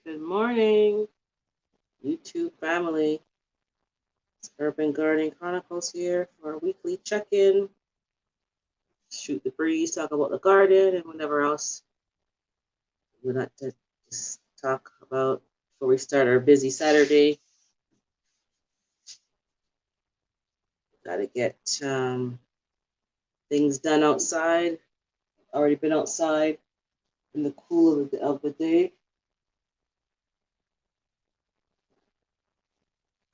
Good morning, YouTube family. It's Urban Gardening Chronicles here for our weekly check-in. Shoot the breeze, talk about the garden and whatever else we like to just talk about before we start our busy Saturday. Got to get things done outside. Already been outside in the cool of the day.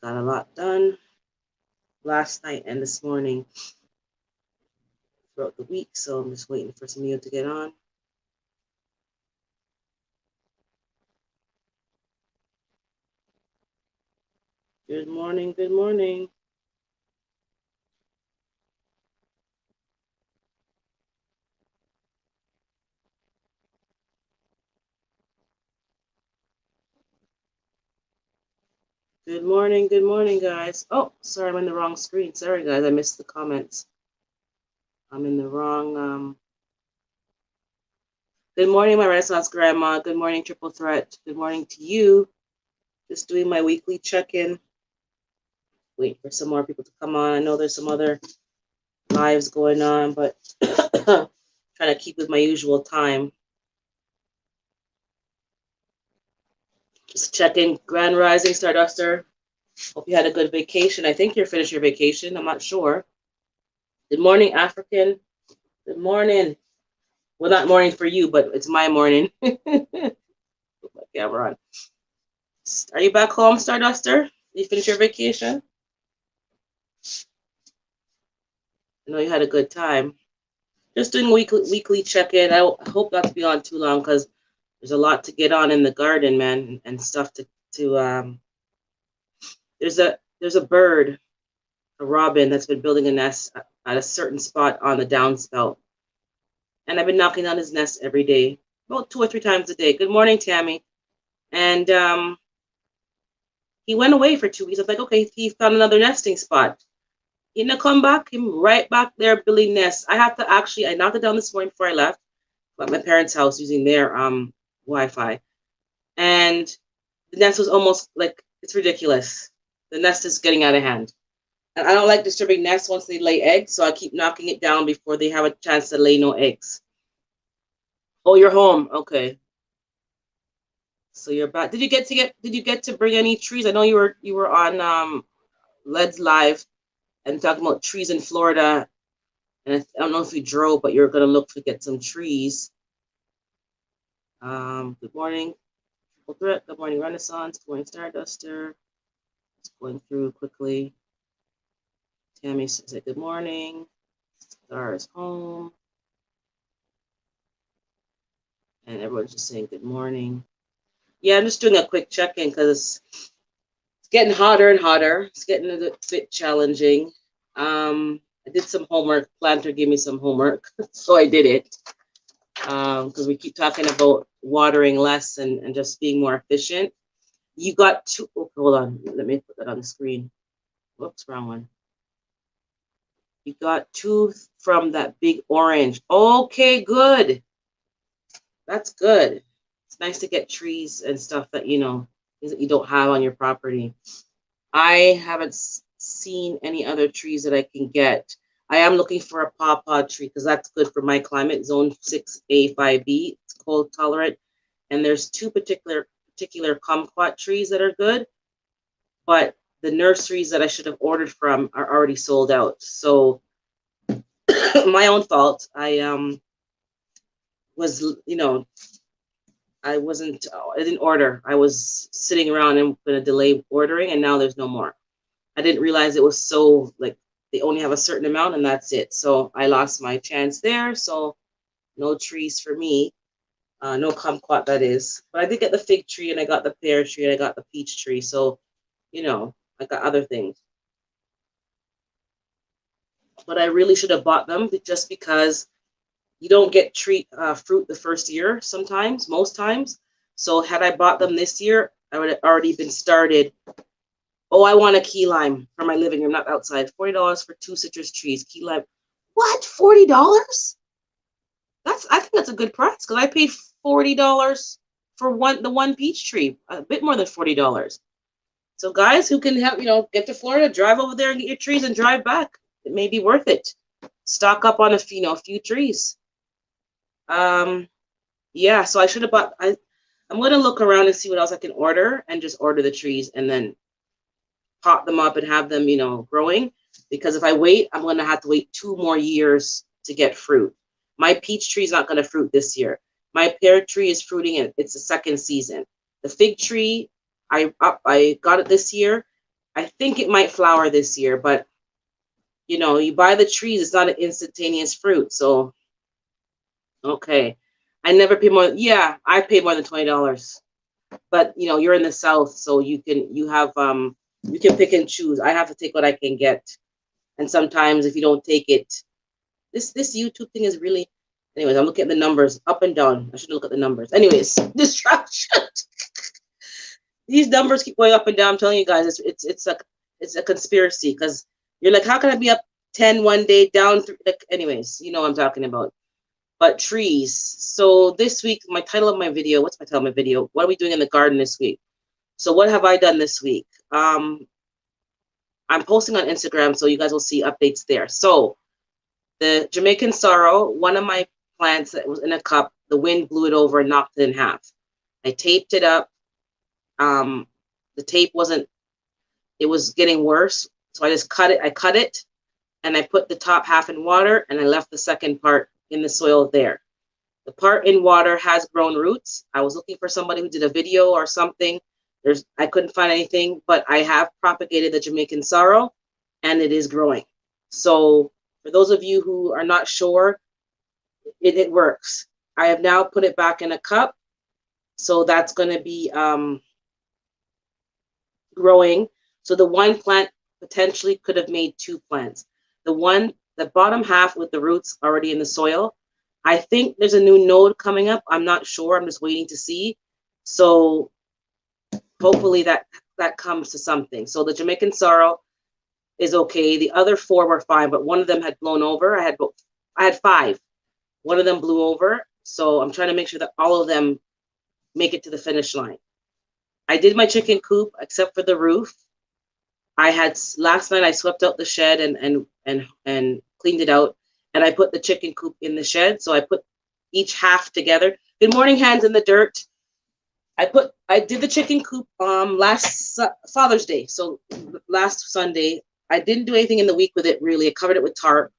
Got a lot done last night and this morning throughout the week, so I'm just waiting for some of you to get on. Good morning, good morning. Good morning, guys. Oh, sorry, I'm in the wrong screen. Sorry, guys, I missed the comments. I'm in the wrong. Good morning, my Renaissance Grandma. Good morning, Triple Threat. Good morning to you. Just doing my weekly check-in. Wait for some more people to come on. I know there's some other lives going on, but trying to keep with my usual time. Just checking. Grand Rising, Starduster. Hope you had a good vacation. I think you're finished your vacation. I'm not sure. Good morning, African. Good morning. Well, not morning for you, but it's my morning. Put my camera on. Are you back home, Starduster? You finished your vacation? I know you had a good time. Just doing weekly check-in. I hope not to be on too long because there's a lot to get on in the garden, man, and stuff to there's a bird, a robin that's been building a nest at a certain spot on the downspout. And I've been knocking on his nest every day, about 2 or 3 times a day. Good morning, Tammy. And he went away for 2 weeks. I was like, okay, he found another nesting spot. He didn't come back. Him right back there building nests. I knocked it down this morning before I left, at my parents' house using their Wi-Fi. And the nest was almost like, it's ridiculous. The nest is getting out of hand. And I don't like disturbing nests once they lay eggs, so I keep knocking it down before they have a chance to lay no eggs. Oh, you're home. Okay. So you're back. Did you get to bring any trees? I know you were on Led's Live and talking about trees in Florida. And I don't know if you drove, but you're gonna look to get some trees. Good morning, Triple Threat. Good morning, Renaissance. Good morning, Starduster. Just going through quickly. Tammy said good morning. Star is home. And everyone's just saying good morning. Yeah, I'm just doing a quick check-in because it's getting hotter and hotter. It's getting a bit challenging. I did some homework. Planter gave me some homework, so I did it. Because we keep talking about watering less and just being more efficient. You got two. Oh, hold on. Let me put that on the screen. Whoops, wrong one. You got 2 from that big orange. Okay, good. That's good. It's nice to get trees and stuff that things that you don't have on your property. I haven't seen any other trees that I can get. I am looking for a pawpaw tree because that's good for my climate, zone 6A, 5B. It's cold tolerant. And there's 2 particular kumquat trees that are good, but the nurseries that I should have ordered from are already sold out. So my own fault. I was, I didn't order. I was sitting around and going to delay ordering, and now there's no more. I didn't realize it was so, like, they only have a certain amount and that's it. So I lost my chance there. So no trees for me. No kumquat, that is. But I did get the fig tree and I got the pear tree and I got the peach tree. So, I got other things. But I really should have bought them just because you don't get fruit the first year sometimes, most times. So had I bought them this year, I would have already been started. Oh, I want a key lime for my living room, not outside. $40 for 2 citrus trees. Key lime. What? $40? I think that's a good price because I paid $40 for the one peach tree, a bit more than $40. So guys who can help, get to Florida, drive over there and get your trees and drive back. It may be worth it. Stock up on a few trees. Yeah, so I should have bought. I'm gonna look around and see what else I can order, and just order the trees and then pot them up and have them, growing. Because if I wait, I'm gonna have to wait 2 more years to get fruit. My peach tree is not gonna fruit this year. My pear tree is fruiting, and it's the second season. The fig tree, I got it this year. I think it might flower this year, but you buy the trees, it's not an instantaneous fruit. So okay, I never pay more. Yeah, I paid more than $20, but you're in the South, so you can pick and choose. I have to take what I can get, and sometimes if you don't take it, this YouTube thing is really. Anyways, I'm looking at the numbers up and down. I should look at the numbers. Anyways, distraction. These numbers keep going up and down. I'm telling you guys, it's a conspiracy, because you're like, how can I be up 10 one day, down 3? Like, anyways, you know what I'm talking about. But trees. So this week, my title of my video. What's my title of my video? What are we doing in the garden this week? So what have I done this week? I'm posting on Instagram, so you guys will see updates there. So the Jamaican sorrel, one of my plants that was in a cup, the wind blew it over and knocked it in half. I taped it up. The tape wasn't, it was getting worse. So I just cut it. I cut it and I put the top half in water, and I left the second part in the soil there. The part in water has grown roots. I was looking for somebody who did a video or something. I couldn't find anything, but I have propagated the Jamaican sorrel, and it is growing. So for those of you who are not sure, it works. I have now put it back in a cup. So that's going to be growing. So the one plant potentially could have made 2 plants. The bottom half with the roots already in the soil. I think there's a new node coming up. I'm not sure. I'm just waiting to see. So hopefully that comes to something. So the Jamaican sorrel is okay. The other 4 were fine, but one of them had blown over. I had 5. One of them blew over. So I'm trying to make sure that all of them make it to the finish line. I did my chicken coop except for the roof. Last night I swept out the shed and cleaned it out, and I put the chicken coop in the shed. So I put each half together. Good morning, Hands in the Dirt. I did the chicken coop last Father's Day. So last Sunday, I didn't do anything in the week with it really. I covered it with tarp.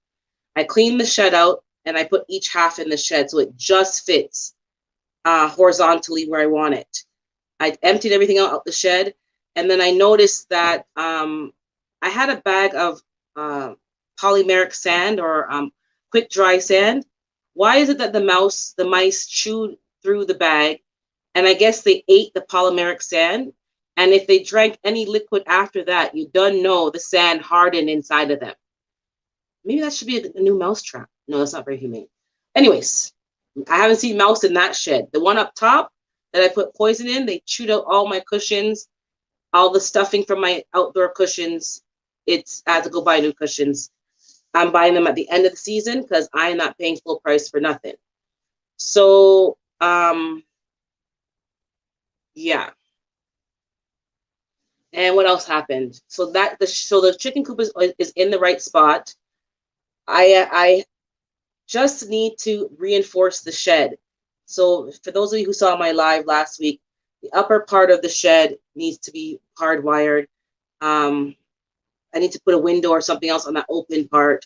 I cleaned the shed out, and I put each half in the shed so it just fits horizontally where I want it. I emptied everything out the shed, and then I noticed that I had a bag of polymeric sand or quick dry sand. Why is it that the mice chewed through the bag, and I guess they ate the polymeric sand, and if they drank any liquid after that, you don't know the sand hardened inside of them. Maybe that should be a new mouse trap. No, that's not very humane. Anyways, I haven't seen mouse in that shed. The one up top that I put poison in, they chewed out all my cushions, all the stuffing from my outdoor cushions. I had to go buy new cushions. I'm buying them at the end of the season because I'm not paying full price for nothing. So, yeah. And what else happened? So the chicken coop is in the right spot. I just need to reinforce the shed. So for those of you who saw my live last week, the upper part of the shed needs to be hardwired. I need to put a window or something else on that open part.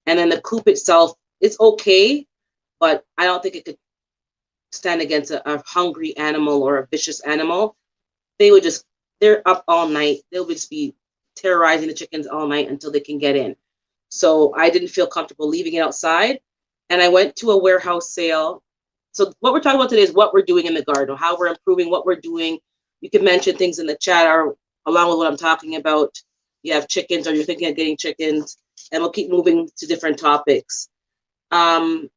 And then the coop itself is okay, but I don't think it could stand against a hungry animal or a vicious animal. They're up all night. They'll just be terrorizing the chickens all night until they can get in. So I didn't feel comfortable leaving it outside. And I went to a warehouse sale. So what we're talking about today is what we're doing in the garden, how we're improving what we're doing. You can mention things in the chat or along with what I'm talking about. You have chickens or you're thinking of getting chickens, and we'll keep moving to different topics. And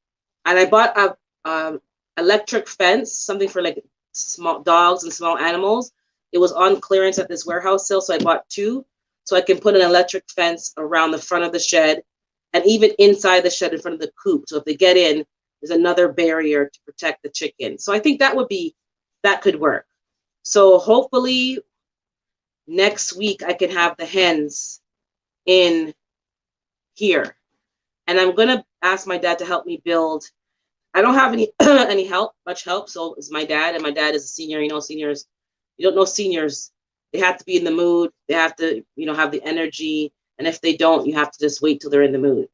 I bought a electric fence, something for like small dogs and small animals. It was on clearance at this warehouse sale, so I bought 2. So I can put an electric fence around the front of the shed and even inside the shed in front of the coop. So if they get in, there's another barrier to protect the chicken. So I think that would be that could work. So hopefully next week I can have the hens in here. And I'm gonna ask my dad to help me build. I don't have any any much help. So it's my dad, and my dad is a senior. You know, seniors, you don't know seniors. They have to be in the mood. They have to, have the energy. And if they don't, you have to just wait till they're in the mood.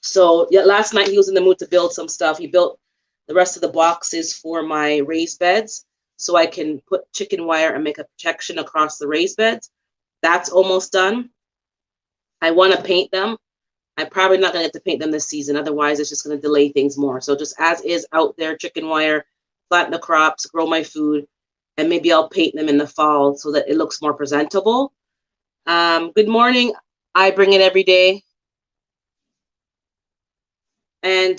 So yeah, last night he was in the mood to build some stuff. He built the rest of the boxes for my raised beds, so I can put chicken wire and make a protection across the raised beds. That's almost done. I want to paint them. I'm probably not going to get to paint them this season. Otherwise, it's just going to delay things more. So just as is out there, chicken wire, plant the crops, grow my food, and maybe I'll paint them in the fall so that it looks more presentable. Good morning. I bring it every day. And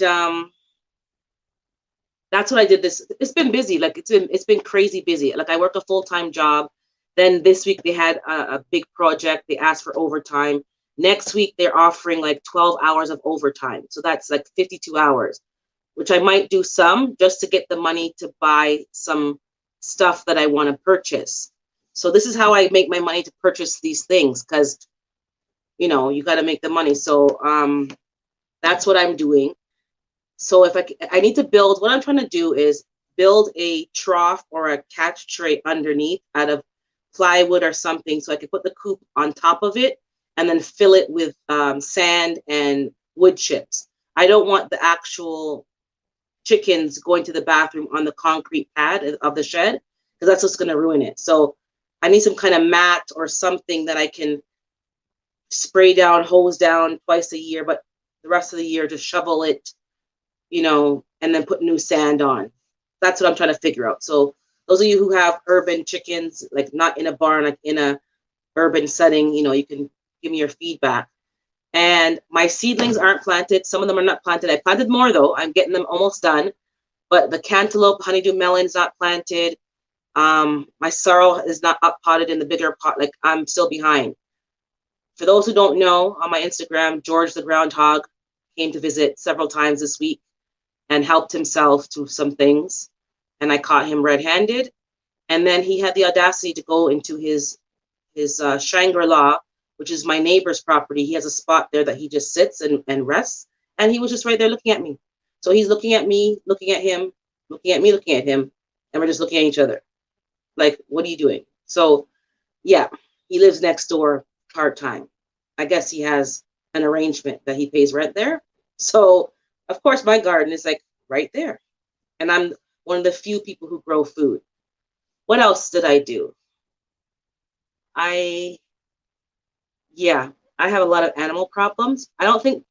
that's what I did this. It's been busy. Like it's been crazy busy. Like I work a full-time job. Then this week they had a big project. They asked for overtime. Next week they're offering like 12 hours of overtime. So that's like 52 hours, which I might do some just to get the money to buy some stuff that I want to purchase. So this is how I make my money to purchase these things, because you got to make the money. So that's what I'm doing. So if I need to build, what I'm trying to do is build a trough or a catch tray underneath out of plywood or something, so I can put the coop on top of it and then fill it with sand and wood chips. I don't want the actual chickens going to the bathroom on the concrete pad of the shed, because that's what's going to ruin it. So I need some kind of mat or something that I can spray down, hose down twice a year, but the rest of the year just shovel it, and then put new sand on. That's what I'm trying to figure out. So those of you who have urban chickens, like not in a barn, like in a urban setting, you can give me your feedback. And my seedlings aren't planted. Some of them are not planted. I planted more though. I'm getting them almost done. But the cantaloupe, honeydew melon is not planted. My sorrel is not up potted in the bigger pot. Like I'm still behind. For those who don't know, on my Instagram, George the groundhog came to visit several times this week and helped himself to some things. And I caught him red-handed. And then he had the audacity to go into his Shangri-La, which is my neighbor's property. He has a spot there that he just sits and rests. And he was just right there looking at me. So he's looking at me, looking at him, looking at me, looking at him. And we're just looking at each other. Like, what are you doing? So, yeah, he lives next door part-time. I guess he has an arrangement that he pays rent there. So, of course, my garden is like right there. And I'm one of the few people who grow food. What else did I do? I have a lot of animal problems. I don't think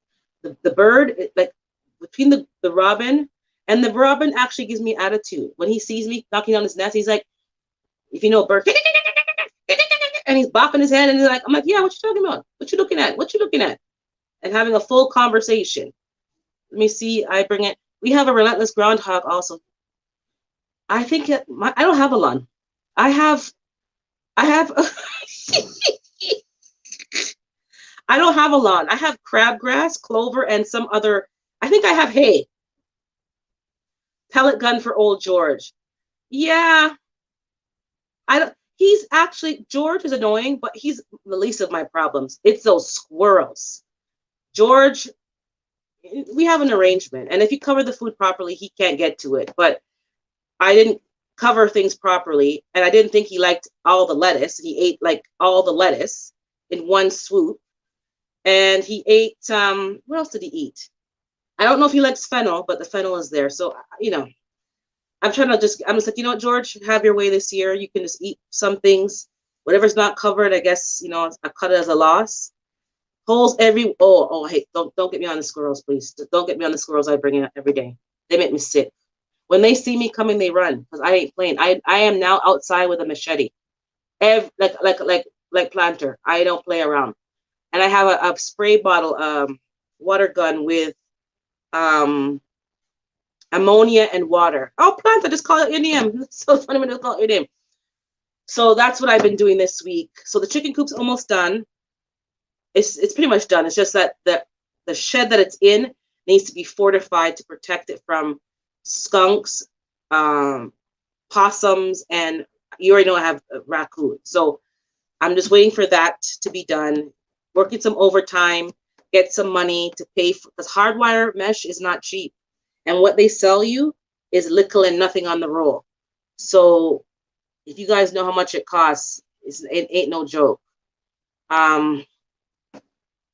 the bird, like between the robin, and the robin actually gives me attitude. When he sees me knocking on his nest, he's like, if you know a bird, and he's bopping his head, and he's like, I'm like, yeah, what you talking about? What you looking at? What you looking at? And having a full conversation. Let me see, I bring it. We have a relentless groundhog also. I think I don't have a lawn. I have I don't have a lawn. I have crabgrass, clover, and some other. I think I have hay. Pellet gun for old George. Yeah, I don't. He's actually, George is annoying, but he's the least of my problems. It's those squirrels. George, we have an arrangement, and if you cover the food properly, he can't get to it. But I didn't cover things properly, and I didn't think he liked all the lettuce. He ate like all the lettuce in one swoop, and he ate what else did he eat? I don't know if he likes fennel, but the fennel is there. So I'm just like, George, have your way this year. You can just eat some things. Whatever's not covered, I guess, I cut it as a loss. Holes hey, don't get me on the squirrels, please. Don't get me on the squirrels. I bring it every day. They make me sick. When they see me coming, they run, because I ain't playing. I am now outside with a machete. Like Planter. I don't play around. And I have a spray bottle, water gun with ammonia and water. Oh, Planter, just call it your name. It's so funny when they call it your name. So that's what I've been doing this week. So the chicken coop's almost done. It's pretty much done. It's just that the shed that it's in needs to be fortified to protect it from skunks, possums, and you already know I have a raccoon. So I'm just waiting for that to be done, working some overtime, get some money to pay for, because hardwire mesh is not cheap. And what they sell you is little and nothing on the roll. So if you guys know how much it costs, it ain't no joke.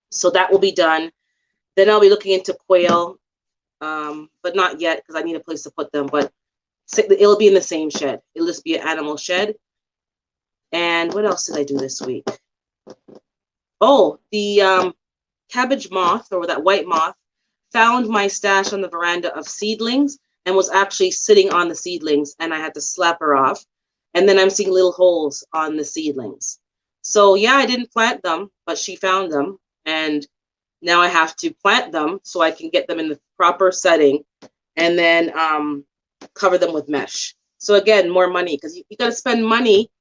So that will be done. Then I'll be looking into quail, but not yet because I need a place to put them. But it'll be in the same shed. It'll just be an animal shed. And what else did I do this week? Oh, the cabbage moth, or that white moth, found my stash on the veranda of seedlings and was actually sitting on the seedlings, and I had to slap her off. And then I'm seeing little holes on the seedlings. So yeah, I didn't plant them, but she found them, and now I have to plant them so I can get them in the proper setting, and then cover them with mesh. So again, more money, because you got to spend money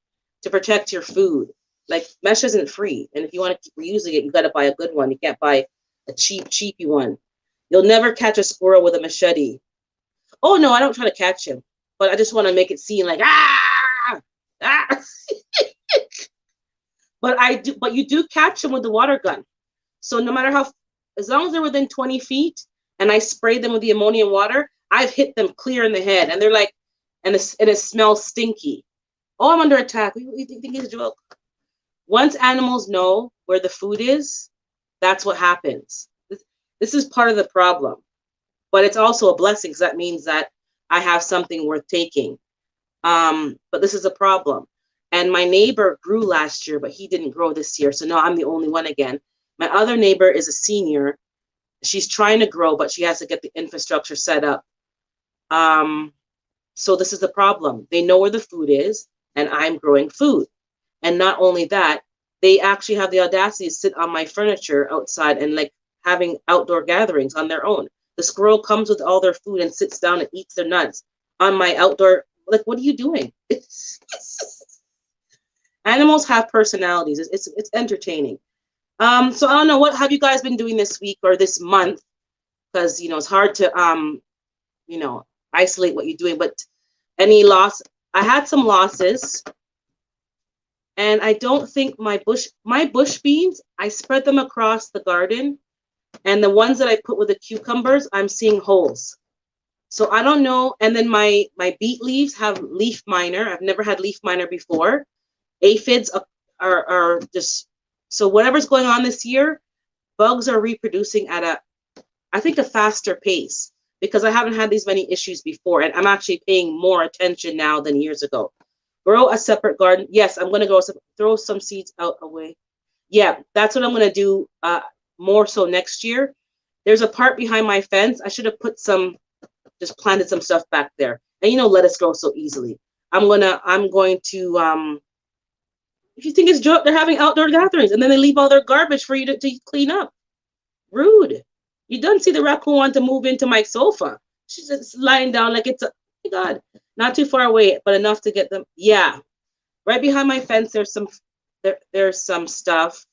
to protect your food. Like, mesh isn't free, and if you want to keep reusing it, you got to buy a good one. You can't buy a cheapy one. You'll never catch a squirrel with a machete. Oh no, I don't try to catch him, but I just want to make it seem like ah. But you do catch them with the water gun. So no matter how, as long as they're within 20 feet, and I spray them with the ammonium water, I've hit them clear in the head, and they're like, and it smells stinky. Oh, I'm under attack. You think it's a joke? Once animals know where the food is, that's what happens. This is part of the problem, but it's also a blessing because that means that I have something worth taking. But this is a problem. And my neighbor grew last year, but he didn't grow this year. So now I'm the only one again. My other neighbor is a senior. She's trying to grow, but she has to get the infrastructure set up. So this is the problem. They know where the food is, and I'm growing food. And not only that, they actually have the audacity to sit on my furniture outside and like having outdoor gatherings on their own. The squirrel comes with all their food and sits down and eats their nuts on my outdoor. Like, what are you doing? Animals have personalities. It's entertaining. So I don't know, what have you guys been doing this week or this month? Because it's hard to isolate what you're doing. But any loss? I had some losses, and I don't think my bush beans, I spread them across the garden, and the ones that I put with the cucumbers, I'm seeing holes. So I don't know. And then my beet leaves have leaf miner. I've never had leaf miner before. Aphids are just, so whatever's going on this year, bugs are reproducing at I think a faster pace, because I haven't had these many issues before, and I'm actually paying more attention now than years ago. Grow a separate garden. Yes, I'm going to throw some seeds out away. Yeah, that's what I'm going to do more so next year. There's a part behind my fence. I should have just planted some stuff back there. And lettuce grows so easily. I'm going to if you think it's joke, they're having outdoor gatherings and then they leave all their garbage for you to clean up. Rude. You don't see the raccoon want to move into my sofa. She's just lying down like it's oh my God, not too far away, but enough to get them. Yeah, right behind my fence. There's some stuff.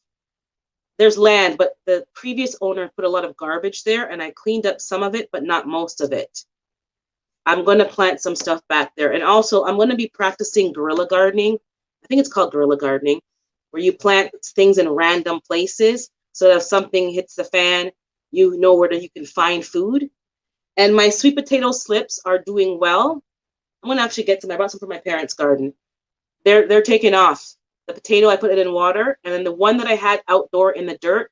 There's land, but the previous owner put a lot of garbage there, and I cleaned up some of it, but not most of it. I'm going to plant some stuff back there, and also I'm going to be practicing guerrilla gardening. I think it's called guerrilla gardening, where you plant things in random places so that if something hits the fan, you know where you can find food. And my sweet potato slips are doing well. I'm going to actually get some. I brought some from my parents' garden. They're taking off. The potato, I put it in water, and then the one that I had outdoor in the dirt,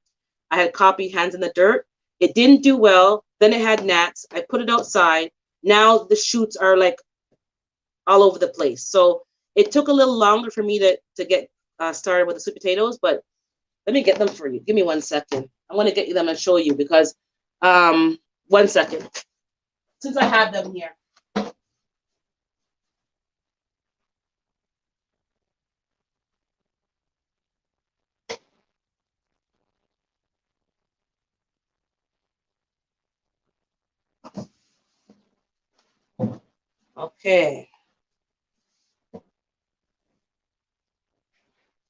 I had copy hands in the dirt. It didn't do well. Then it had gnats. I put it outside. Now the shoots are like all over the place. So it took a little longer for me to get started with the sweet potatoes, but let me get them for you. Give me 1 second. I want to get them and show you because 1 second. Since I have them here. Okay.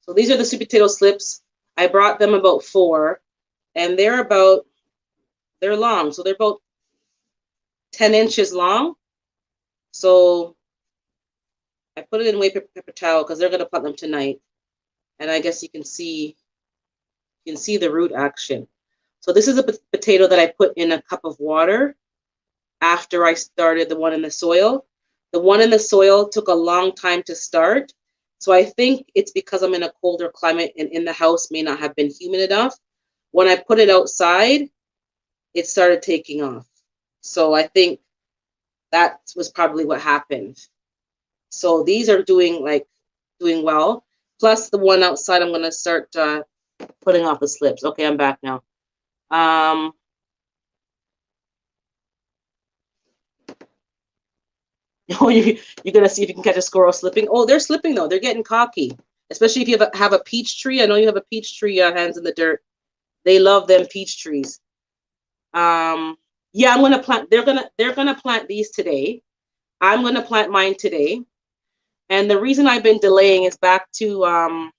So these are the sweet potato slips. I brought them about 4, and they're long. So they're about 10 inches long. So I put it in white paper towel because they're going to plant them tonight. And I guess you can see the root action. So this is a potato that I put in a cup of water after I started the one in the soil. The one in the soil took a long time to start. So I think it's because I'm in a colder climate and in the house may not have been humid enough. When I put it outside, it started taking off. So I think that was probably what happened. So these are doing well. Plus the one outside, I'm going to start putting off the slips. Okay, I'm back now. Oh, you're gonna see if you can catch a squirrel slipping. Oh, they're slipping though. They're getting cocky, especially if you have a peach tree. I know you have a peach tree. Hands in the dirt. They love them peach trees. Yeah, I'm gonna plant. They're gonna plant these today. I'm gonna plant mine today. And the reason I've been delaying is back to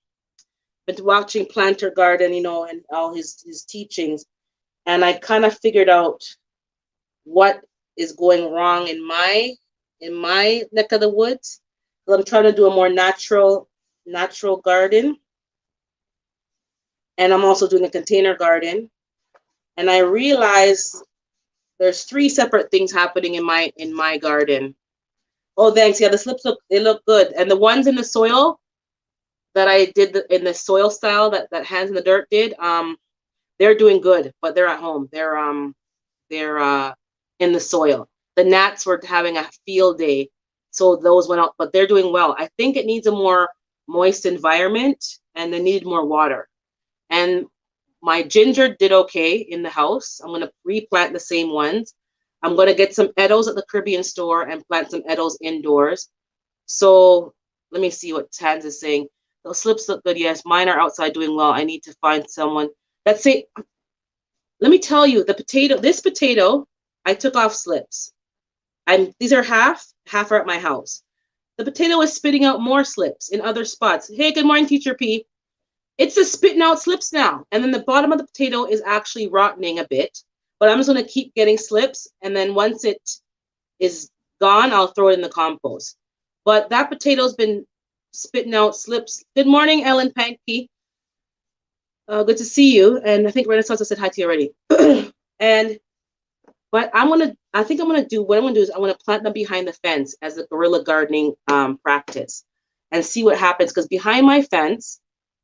been watching Planter Garden, and all his teachings, and I kind of figured out what is going wrong in my neck of the woods. I'm trying to do a more natural garden, and I'm also doing a container garden. And I realized there's 3 separate things happening in my garden. Oh, thanks. Yeah, the slips look good, and the ones in the soil that I did in the soil style that Hands in the Dirt did, they're doing good, but they're at home. They're in the soil. The gnats were having a field day, so those went out, but they're doing well. I think it needs a more moist environment, and they needed more water. And my ginger did okay in the house. I'm going to replant the same ones. I'm going to get some eddles at the Caribbean store and plant some eddles indoors. So let me see what Tans is saying. Those slips look good. Yes, mine are outside doing well. I need to find someone. Let's say, let me tell you, this potato, I took off slips. These are half are at my house. The potato is spitting out more slips in other spots. Hey, good morning, Teacher P. It's just spitting out slips now. And then the bottom of the potato is actually rotting a bit. But I'm just going to keep getting slips. And then once it is gone, I'll throw it in the compost. But that potato's been spitting out slips. Good morning, Ellen Pankey. Good to see you. And I think Renaissance said hi to you already. But I think I'm gonna do is I'm gonna plant them behind the fence as a guerrilla gardening practice and see what happens. Because behind my fence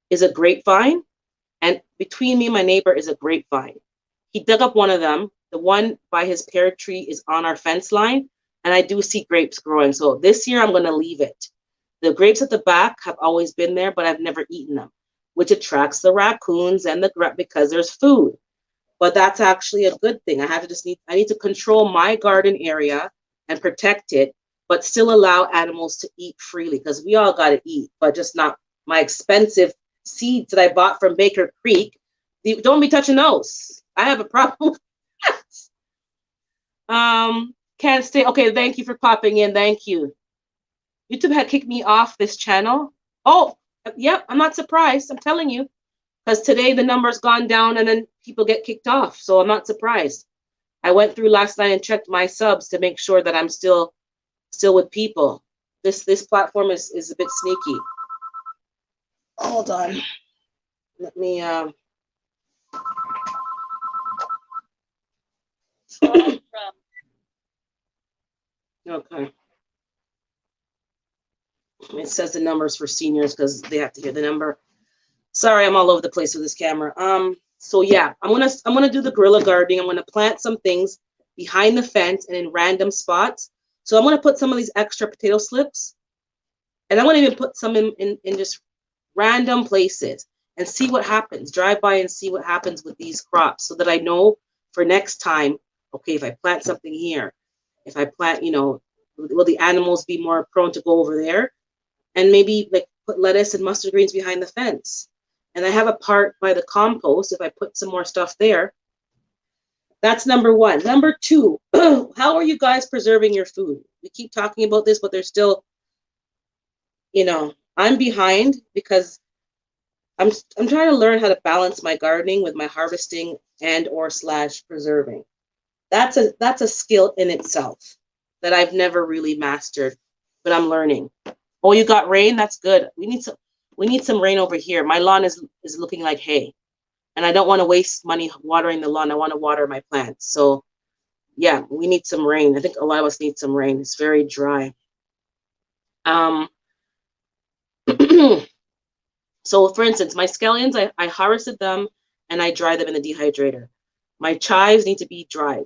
is a grapevine, and between me and my neighbor is a grapevine. He dug up one of them. The one by his pear tree is on our fence line, and I do see grapes growing. So this year I'm gonna leave it. The grapes at the back have always been there, but I've never eaten them, which attracts the raccoons and because there's food. But that's actually a good thing. I need to control my garden area and protect it, but still allow animals to eat freely, because we all got to eat, but just not my expensive seeds that I bought from Baker Creek. Don't be touching those. I have a problem. Can't stay. Okay, thank you for popping in. Thank you. YouTube had kicked me off this channel. Oh, yep, I'm not surprised. I'm telling you. Because today the number's gone down and then people get kicked off. So I'm not surprised. I went through last night and checked my subs to make sure that I'm still with people. This platform is a bit sneaky. Hold on. Let me okay. It says the numbers for seniors because they have to hear the number. Sorry, I'm all over the place with this camera. So yeah, I'm gonna do the guerrilla gardening. I'm gonna plant some things behind the fence and in random spots. So I'm gonna put some of these extra potato slips, and I'm gonna even put some in just random places and see what happens. Drive by and see what happens with these crops, so that I know for next time. Okay, if I plant something here, if I plant, will the animals be more prone to go over there? And maybe like put lettuce and mustard greens behind the fence. And I have a part by the compost. If I put some more stuff there, that's number 1. Number 2, how are you guys preserving your food? We keep talking about this, but there's still, I'm behind because I'm trying to learn how to balance my gardening with my harvesting and/or / preserving. That's a skill in itself. that I've never really mastered, but I'm learning. Oh, you got rain? That's good. We need some rain over here. My lawn is looking like hay, and I don't want to waste money watering the lawn. I want to water my plants. So yeah, we need some rain. I think a lot of us need some rain. It's very dry. So for instance, my scallions, I harvested them and I dry them in the dehydrator. My chives need to be dried.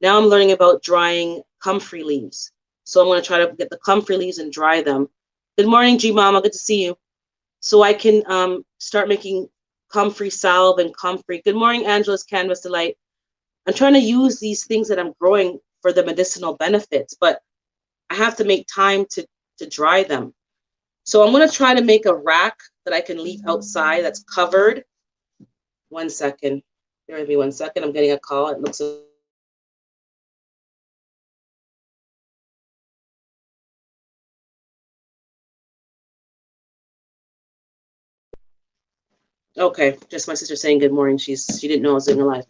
Now I'm learning about drying comfrey leaves. So I'm going to try to get the comfrey leaves and dry them. Good morning, G Mama. Good to see you. So I can start making comfrey salve and comfrey. Good morning, Angela's Canvas Delight. I'm trying to use these things that I'm growing for the medicinal benefits, but I have to make time to dry them. So I'm going to try to make a rack that I can leave outside that's covered. 1 second. Bear with me 1 second. I'm getting a call. It looks okay. Just my sister saying good morning. She didn't know I was doing a live.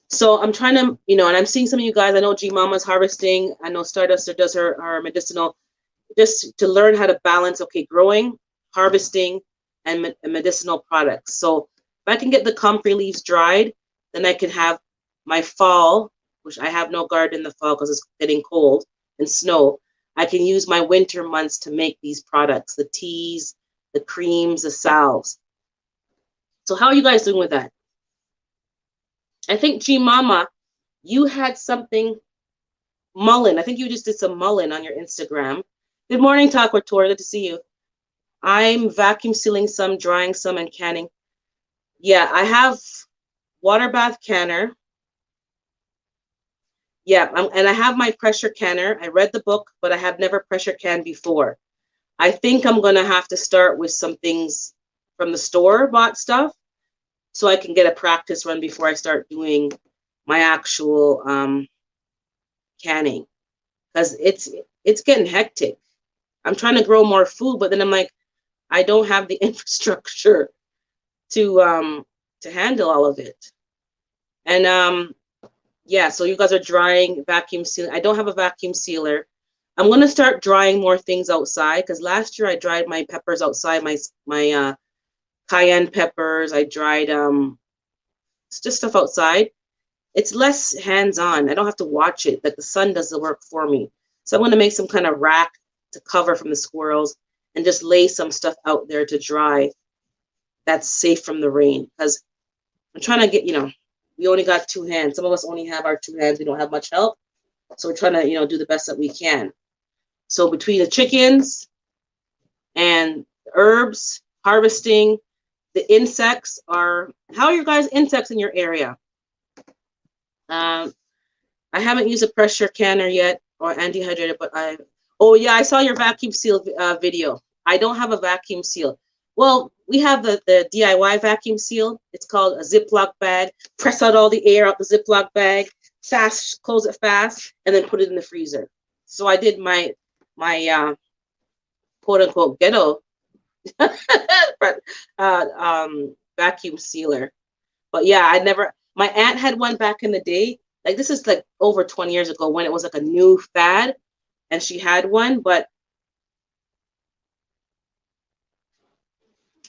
So I'm trying to, and I'm seeing some of you guys. I know G Mama's harvesting. I know Stardust does her medicinal, just to learn how to balance, okay, growing, harvesting, and medicinal products. So if I can get the comfrey leaves dried, then I can have my fall, which I have no garden in the fall because it's getting cold and snow. I can use my winter months to make these products, the teas, the creams, the salves. So how are you guys doing with that? I think G Mama, you had something mullein. I think you just did some mullein on your Instagram. Good morning, Taco Tour. Good to see you. I'm vacuum sealing some, drying some, and canning. Yeah, I have water bath canner. Yeah, and I have my pressure canner. I read the book, but I have never pressure canned before. I think I'm going to have to start with some things from the store bought stuff so I can get a practice run before I start doing my actual canning, because it's getting hectic. I'm trying to grow more food, but then I'm like, I don't have the infrastructure to handle all of it. And yeah, so you guys are drying, vacuum sealing. I don't have a vacuum sealer. I'm going to start drying more things outside, because last year I dried my peppers outside, my cayenne peppers. I dried it's just stuff outside. It's less hands-on. I don't have to watch it. Like the sun does the work for me. So I'm going to make some kind of rack to cover from the squirrels and just lay some stuff out there to dry that's safe from the rain. Because I'm trying to get, we only got 2 hands. Some of us only have our 2 hands. We don't have much help. So we're trying to, do the best that we can. So between the chickens and the herbs, harvesting, the insects are, how are you guys insects in your area? I haven't used a pressure canner yet or anti-hydrator, but oh yeah, I saw your vacuum seal video. I don't have a vacuum seal. Well, we have the DIY vacuum seal. It's called a Ziploc bag. Press out all the air out the Ziploc bag, close it fast, and then put it in the freezer. So I did my quote unquote ghetto vacuum sealer. But yeah, my aunt had one back in the day. Like this is like over 20 years ago when it was like a new fad, and she had one, but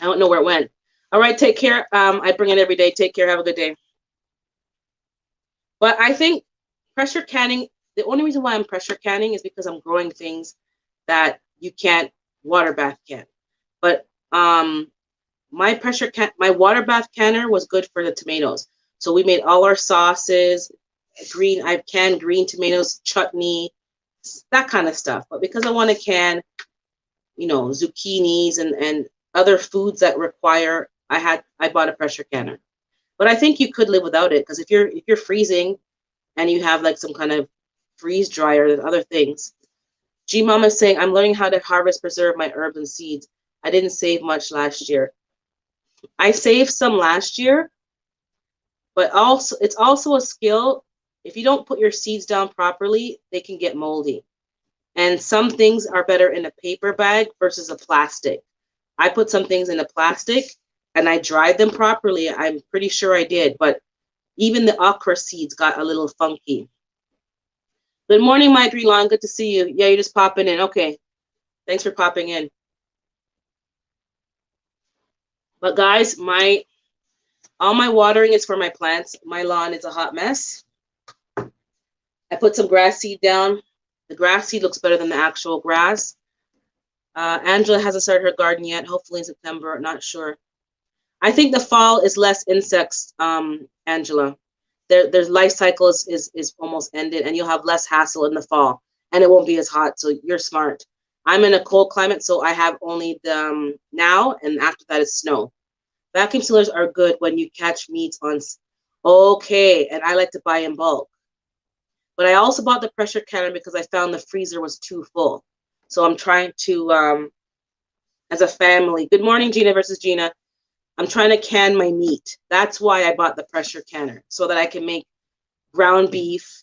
I don't know where it went. All right, take care. I bring it every day. Take care. Have a good day. But I think pressure canning, the only reason why I'm pressure canning is because I'm growing things that you can't water bath can. But my water bath canner was good for the tomatoes. So we made all our sauces, I've canned green tomatoes, chutney, that kind of stuff. But because I want to can, zucchinis and other foods that require, I bought a pressure canner. But I think you could live without it, because if you're freezing and you have like some kind of freeze dryer and other things. G Mama is saying, I'm learning how to harvest, preserve my herbs and seeds. I didn't save much last year. I saved some last year, but also it's also a skill. If you don't put your seeds down properly, they can get moldy. And some things are better in a paper bag versus a plastic. I put some things in a plastic and I dried them properly. I'm pretty sure I did, but even the okra seeds got a little funky. Good morning, my Lon. Good to see you. Yeah, you're just popping in. Okay. Thanks for popping in. But guys, all my watering is for my plants. My lawn is a hot mess. I put some grass seed down. The grass seed looks better than the actual grass. Angela hasn't started her garden yet. Hopefully in September. Not sure. I think the fall is less insects, Angela. Their life cycle is almost ended, and you'll have less hassle in the fall, and it won't be as hot. So you're smart. I'm in a cold climate, so I have only the now, and after that is snow. Vacuum sealers are good when you catch meats on. Okay, and I like to buy in bulk. But I also bought the pressure canner because I found the freezer was too full. So I'm trying to, as a family. Good morning, Gina versus Gina. I'm trying to can my meat. That's why I bought the pressure canner, so that I can make ground beef,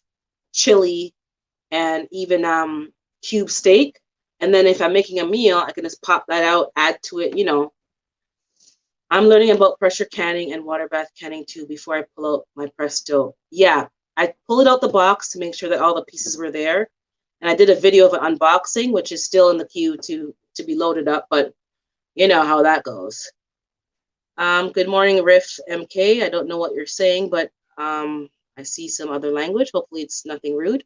chili, and even cube steak. And then if I'm making a meal, I can just pop that out, add to it, you know. I'm learning about pressure canning and water bath canning too before I pull out my Presto. Yeah, I pull it out the box to make sure that all the pieces were there. And I did a video of an unboxing, which is still in the queue to be loaded up, but you know how that goes. Good morning, Riff MK. I don't know what you're saying, but I see some other language. Hopefully it's nothing rude.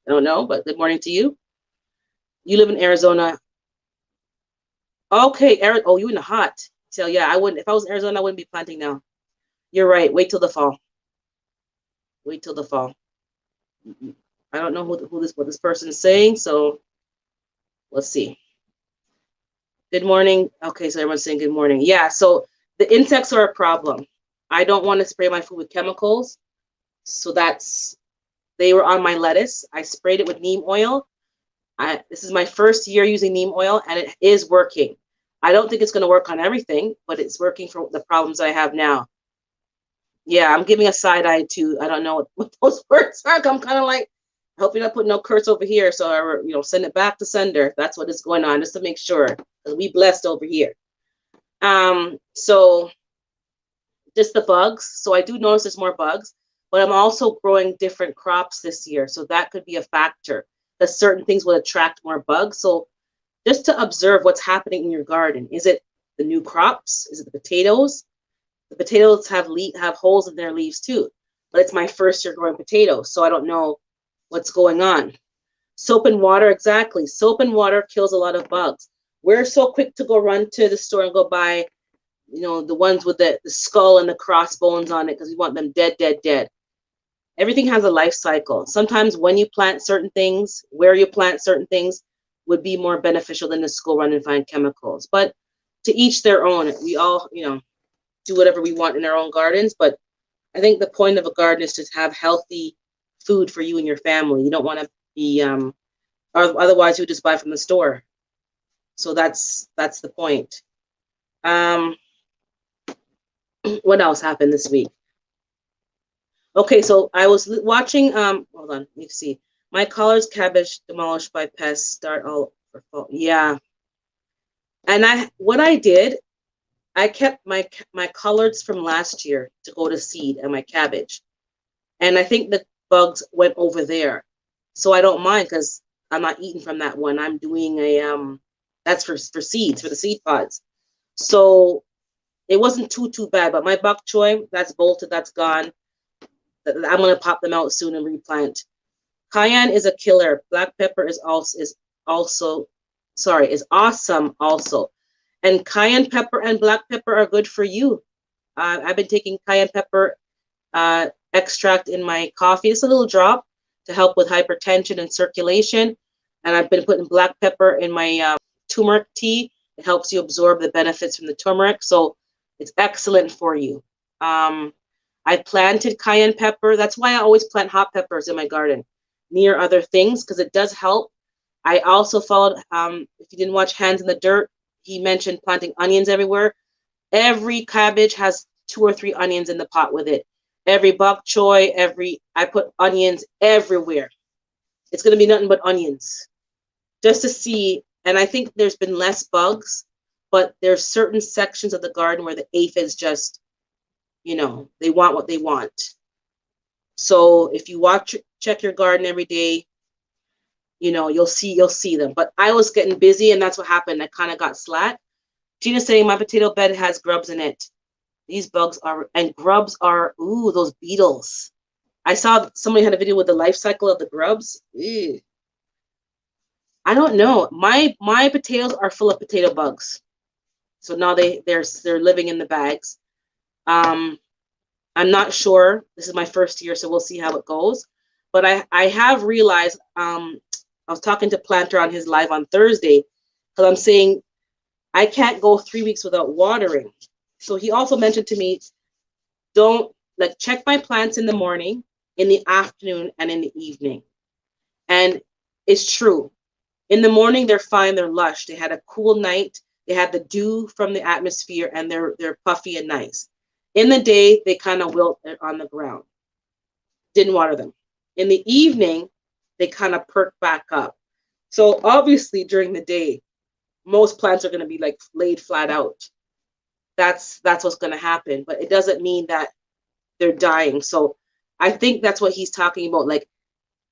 I don't know, but good morning to you. You live in Arizona. Okay, oh, you in the hot. So yeah, I wouldn't, if I was in Arizona, I wouldn't be planting now. You're right. Wait till the fall. Wait till the fall. I don't know what this person is saying, so let's see. Good morning. Okay, so everyone's saying good morning. Yeah, so the insects are a problem. I don't want to spray my food with chemicals. So they were on my lettuce. I sprayed it with neem oil. This is my first year using neem oil, and it is working. I don't think it's going to work on everything, but it's working for the problems I have now. Yeah, I'm giving a side eye to, I don't know what those words are. I'm kind of like, I hope you're not putting no curse over here. So I, send it back to sender. That's what is going on, just to make sure, because we blessed over here. So just the bugs. So I do notice there's more bugs, but I'm also growing different crops this year. So that could be a factor, that certain things will attract more bugs. So just to observe what's happening in your garden. Is it the new crops? Is it the potatoes? The potatoes have holes in their leaves too, but it's my first year growing potatoes, so I don't know what's going on. Soap and water, exactly. Soap and water kills a lot of bugs. We're so quick to go run to the store and go buy, the ones with the skull and the crossbones on it because we want them dead, dead, dead. Everything has a life cycle. Sometimes when you plant certain things, where you plant certain things would be more beneficial than to go run and find chemicals. But to each their own. We all, do whatever we want in our own gardens, but I think the point of a garden is to have healthy food for you and your family. You don't want to be, or otherwise you just buy from the store. So that's the point. What else happened this week? Okay, so I was watching, hold on, let me see. My collards cabbage demolished by pests start all for fall. Yeah. And what I did, I kept my collards from last year to go to seed and my cabbage. And I think the bugs went over there. So I don't mind because I'm not eating from that one. I'm doing that's for seeds, for the seed pods. So it wasn't too bad, but my bok choy, that's bolted, that's gone. I'm gonna pop them out soon and replant. Cayenne is a killer. Black pepper is awesome also. And cayenne pepper and black pepper are good for you. I've been taking cayenne pepper extract in my coffee. It's a little drop to help with hypertension and circulation. And I've been putting black pepper in my turmeric tea. It helps you absorb the benefits from the turmeric. So it's excellent for you. I planted cayenne pepper. That's why I always plant hot peppers in my garden near other things, because it does help. I also followed, if you didn't watch Hands in the Dirt, he mentioned planting onions everywhere. Every cabbage has 2 or 3 onions in the pot with it. Every bok choy, I put onions everywhere. It's going to be nothing but onions. Just to see, and I think there's been less bugs, but there's certain sections of the garden where the aphids just, they want what they want. So if you check your garden every day, you know, you'll see them. But I was getting busy, and that's what happened. I kind of got slack. Gina's saying my potato bed has grubs in it. These bugs are, and grubs are, ooh, those beetles. I saw somebody had a video with the life cycle of the grubs. Ew. I don't know. My potatoes are full of potato bugs. So now they're living in the bags. I'm not sure. This is my first year, so we'll see how it goes. But I have realized, I was talking to Planter on his live on Thursday, because I'm saying I can't go 3 weeks without watering. So he also mentioned to me, don't, like, check my plants in the morning, in the afternoon, and in the evening. And it's true. In the morning, they're fine, they're lush. They had a cool night. They had the dew from the atmosphere, and they're puffy and nice. In the day, they kind of wilt on the ground. Didn't water them. In the evening, they kind of perk back up. So obviously during the day, most plants are going to be like laid flat out. That's what's going to happen. But it doesn't mean that they're dying. So I think that's what he's talking about. Like,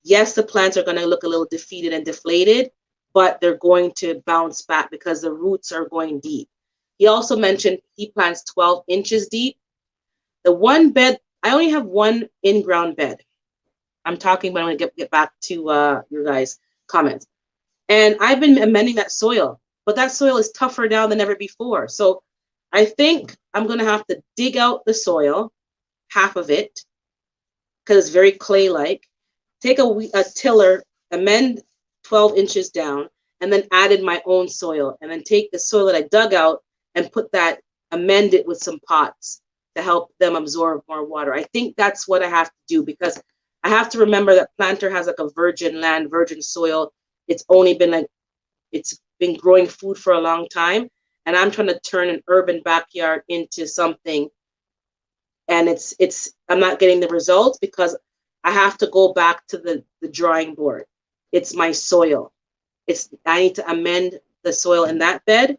yes, the plants are going to look a little defeated and deflated, but they're going to bounce back because the roots are going deep. He also mentioned he plants 12 inches deep. The one bed, I only have one in-ground bed. I'm talking, but I'm going to get back to your guys' comments. And I've been amending that soil, but that soil is tougher now than ever before. So I think I'm going to have to dig out the soil, half of it, because it's very clay-like. Take a tiller, amend 12 inches down, and then added my own soil. And then take the soil that I dug out and amend it with some pots to help them absorb more water. I think that's what I have to do, because I have to remember that Planter has like a virgin land, virgin soil. It's only been it's been growing food for a long time. And I'm trying to turn an urban backyard into something. And I'm not getting the results because I have to go back to the drawing board. It's my soil. I need to amend the soil in that bed.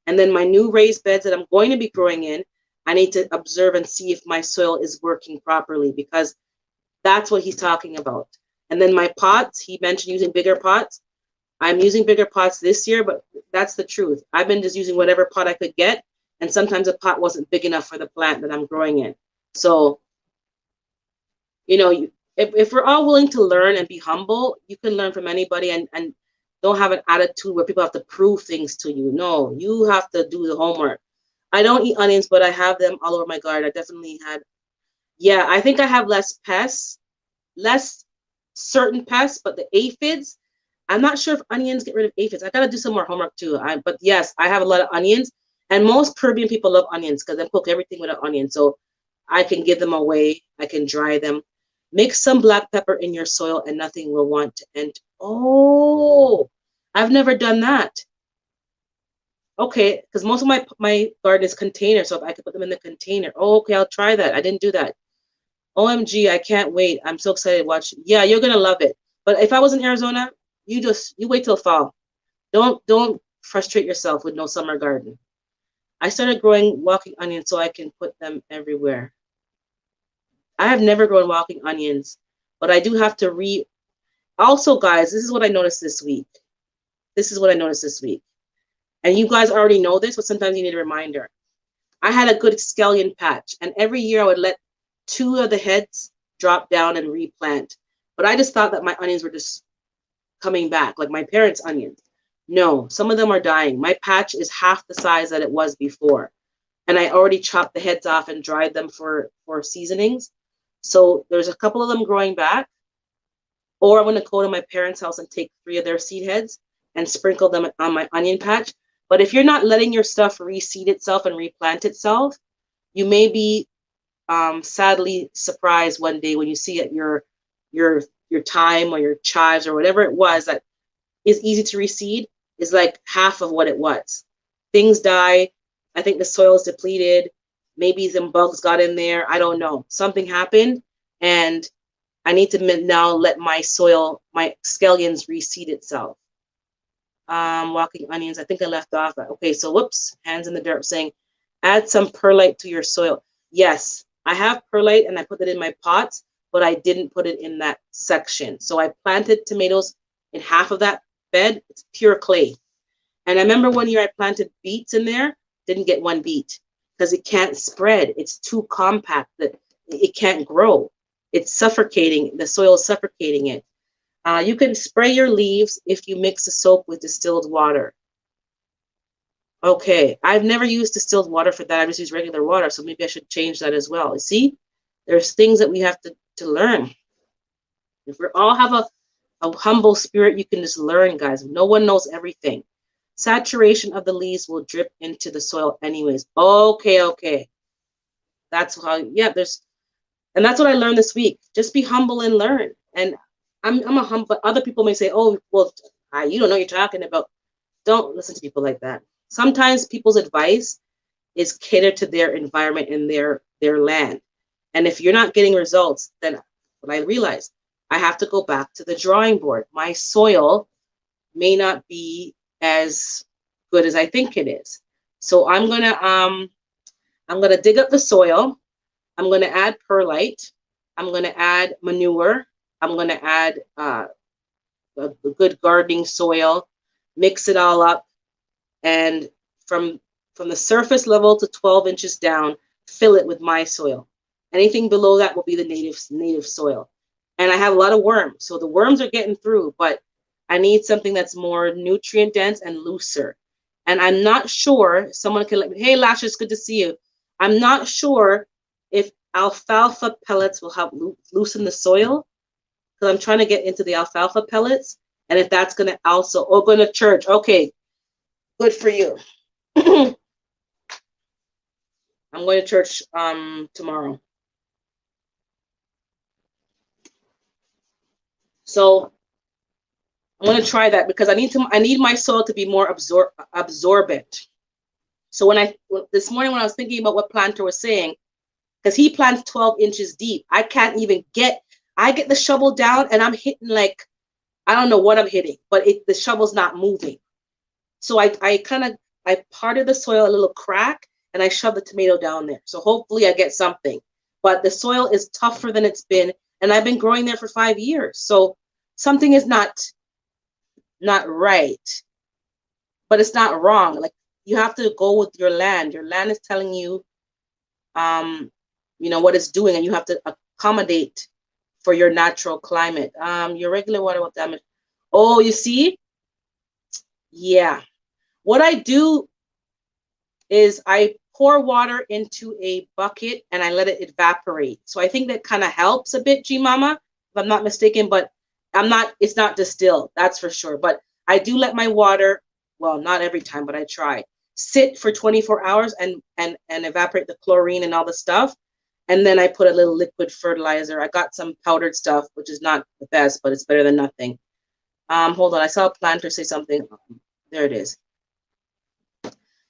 And then my new raised beds that I'm going to be growing in, I need to observe and see if my soil is working properly, because that's what he's talking about. And then my pots, he mentioned using bigger pots. I'm using bigger pots this year, but that's the truth. I've been just using whatever pot I could get. And sometimes the pot wasn't big enough for the plant that I'm growing in. So, you know, if we're all willing to learn and be humble, you can learn from anybody, and don't have an attitude where people have to prove things to you. No, you have to do the homework. I don't eat onions, but I have them all over my garden. I definitely yeah, I think I have less pests, less certain pests, but the aphids, I'm not sure if onions get rid of aphids. I got to do some more homework too. But yes, I have a lot of onions, and most Caribbean people love onions because they cook everything with an onion. So I can give them away. I can dry them. Mix some black pepper in your soil and nothing will want to enter. Oh, I've never done that. Okay, because most of my garden is container, so if I could put them in the container. Oh, okay, I'll try that. I didn't do that. OMG, I can't wait. I'm so excited to watch. Yeah, you're gonna love it. But if I was in Arizona, you wait till fall. Don't frustrate yourself with no summer garden. I started growing walking onions so I can put them everywhere. I have never grown walking onions, but I do have to also, guys, this is what I noticed this week. This is what I noticed this week. And you guys already know this, but sometimes you need a reminder. I had a good scallion patch, and every year I would let 2 of the heads drop down and replant. But I just thought that my onions were just coming back, like my parents' onions. No, some of them are dying. My patch is half the size that it was before. And I already chopped the heads off and dried them for seasonings. So there's a couple of them growing back. Or I'm going to go to my parents' house and take 3 of their seed heads and sprinkle them on my onion patch. But if you're not letting your stuff reseed itself and replant itself, you may be sadly surprised one day when you see it, your thyme or your chives or whatever it was that is easy to reseed is like half of what it was. Things die. I think the soil is depleted. Maybe some bugs got in there. I don't know. Something happened, and I need to now let my soil, my scallions, reseed itself. Walking onions, I think I left off. Okay, so whoops, hands in the dirt saying, add some perlite to your soil. Yes, I have perlite and I put it in my pots, but I didn't put it in that section. So I planted tomatoes in half of that bed. It's pure clay. And I remember one year I planted beets in there, didn't get one beet because it can't spread. It's too compact that it can't grow. It's suffocating. The soil is suffocating it. You can spray your leaves if you mix the soap with distilled water. Okay, I've never used distilled water for that. I just use regular water, so maybe I should change that as well. You see, there's things that we have to learn. If we all have a humble spirit, you can just learn, guys. No one knows everything. Saturation of the leaves will drip into the soil anyways. Okay. That's how, yeah, and that's what I learned this week. Just be humble and learn. And I'm a humble, but other people may say, oh, well, you don't know what you're talking about. Don't listen to people like that. Sometimes people's advice is catered to their environment and their land. And if you're not getting results, then what I realized, I have to go back to the drawing board. My soil may not be as good as I think it is. So I'm gonna dig up the soil. I'm gonna add perlite. I'm gonna add manure. I'm gonna add a good gardening soil, mix it all up, and from the surface level to 12 inches down, fill it with my soil. Anything below that will be the native soil. And I have a lot of worms, so the worms are getting through, but I need something that's more nutrient dense and looser. And I'm not sure, someone can let me, hey Lasha, it's good to see you. I'm not sure if alfalfa pellets will help loosen the soil, because I'm trying to get into the alfalfa pellets, and if that's gonna also, going to church, okay, good for you. I'm going to church tomorrow. So I'm going to try that because I need my soil to be more absorbent. So this morning when I was thinking about what Planter was saying, because he plants 12 inches deep, I can't even I get the shovel down and I'm hitting like, I don't know what I'm hitting, but the shovel's not moving. So I parted the soil a little crack and I shoved the tomato down there. So hopefully I get something. But the soil is tougher than it's been, and I've been growing there for 5 years. So something is not right, but it's not wrong. Like, you have to go with your land. Your land is telling you, what it's doing, and you have to accommodate for your natural climate. Your regular water will damage. Oh, you see? Yeah. What I do is I pour water into a bucket and I let it evaporate. So I think that kind of helps a bit, G Mama, if I'm not mistaken, but it's not distilled, that's for sure. But I do let my water, well, not every time, but I try, sit for 24 hours and evaporate the chlorine and all the stuff. And then I put a little liquid fertilizer. I got some powdered stuff, which is not the best, but it's better than nothing. Hold on, I saw a planter say something. There it is.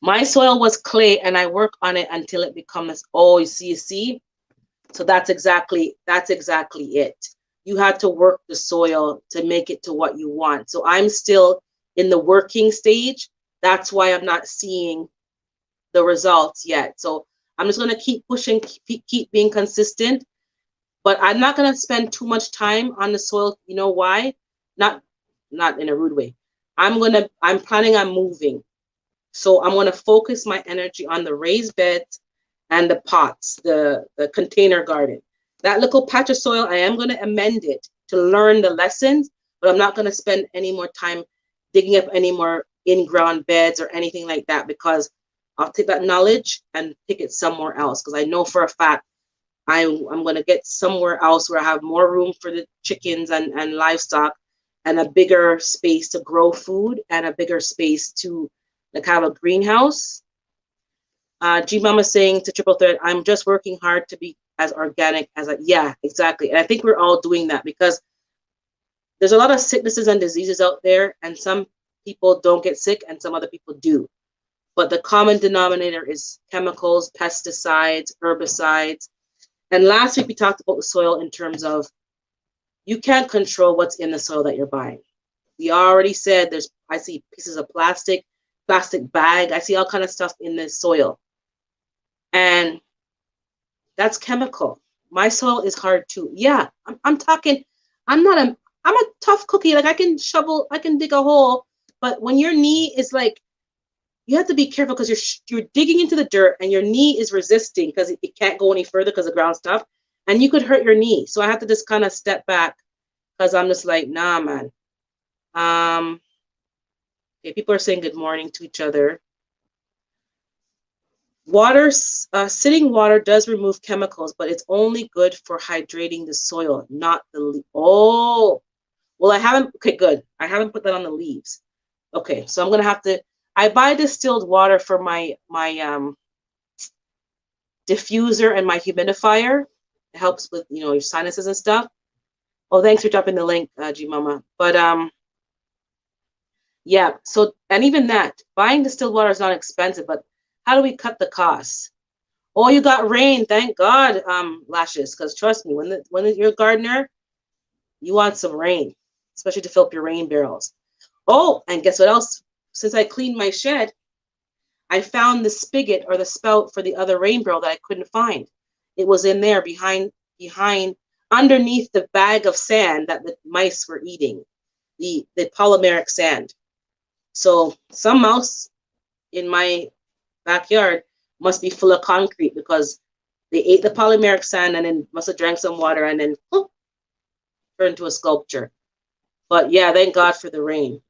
My soil was clay and I work on it until it becomes, oh, you see? So that's exactly it. You have to work the soil to make it to what you want. So I'm still in the working stage. That's why I'm not seeing the results yet. So I'm just going to keep pushing, keep being consistent, but I'm not going to spend too much time on the soil. You know why? Not in a rude way. I'm planning on moving. So I'm going to focus my energy on the raised beds and the pots, the container garden. That little patch of soil, I am going to amend it to learn the lessons, but I'm not going to spend any more time digging up any more in-ground beds or anything like that, because I'll take that knowledge and pick it somewhere else, because I know for a fact I'm going to get somewhere else where I have more room for the chickens and livestock, and a bigger space to grow food, and a bigger space to like have a greenhouse. G Mama saying to Triple Thread, I'm just working hard to be as organic as yeah, exactly. And I think we're all doing that, because there's a lot of sicknesses and diseases out there, and some people don't get sick and some other people do. But the common denominator is chemicals, pesticides, herbicides. And last week we talked about the soil in terms of you can't control what's in the soil that you're buying. We already said I see pieces of plastic bag. I see all kind of stuff in the soil. And that's chemical. My soil is hard too. Yeah, I'm talking. I'm a tough cookie. Like I can shovel, I can dig a hole, but when your knee is like, you have to be careful because you're digging into the dirt and your knee is resisting because it can't go any further because the ground's tough, and you could hurt your knee. So I have to just kind of step back because I'm just like, nah, man. Okay, people are saying good morning to each other. Water, sitting water does remove chemicals, but it's only good for hydrating the soil, not the leaf. Oh, well, I haven't. Okay, good. I haven't put that on the leaves. Okay, so I'm gonna have to. I buy distilled water for my diffuser and my humidifier. It helps with your sinuses and stuff. Oh, thanks for dropping the link, G Mama. But yeah. So and even that, buying distilled water is not expensive, but how do we cut the costs? Oh, you got rain. Thank God, Lashes. Because trust me, when you're a gardener, you want some rain, especially to fill up your rain barrels. Oh, and guess what else? Since I cleaned my shed, I found the spigot or the spout for the other rain barrel that I couldn't find. It was in there behind underneath the bag of sand that the mice were eating, the polymeric sand. So some mouse in my backyard must be full of concrete because they ate the polymeric sand and then must have drank some water and then turned to a sculpture. But yeah, thank God for the rain.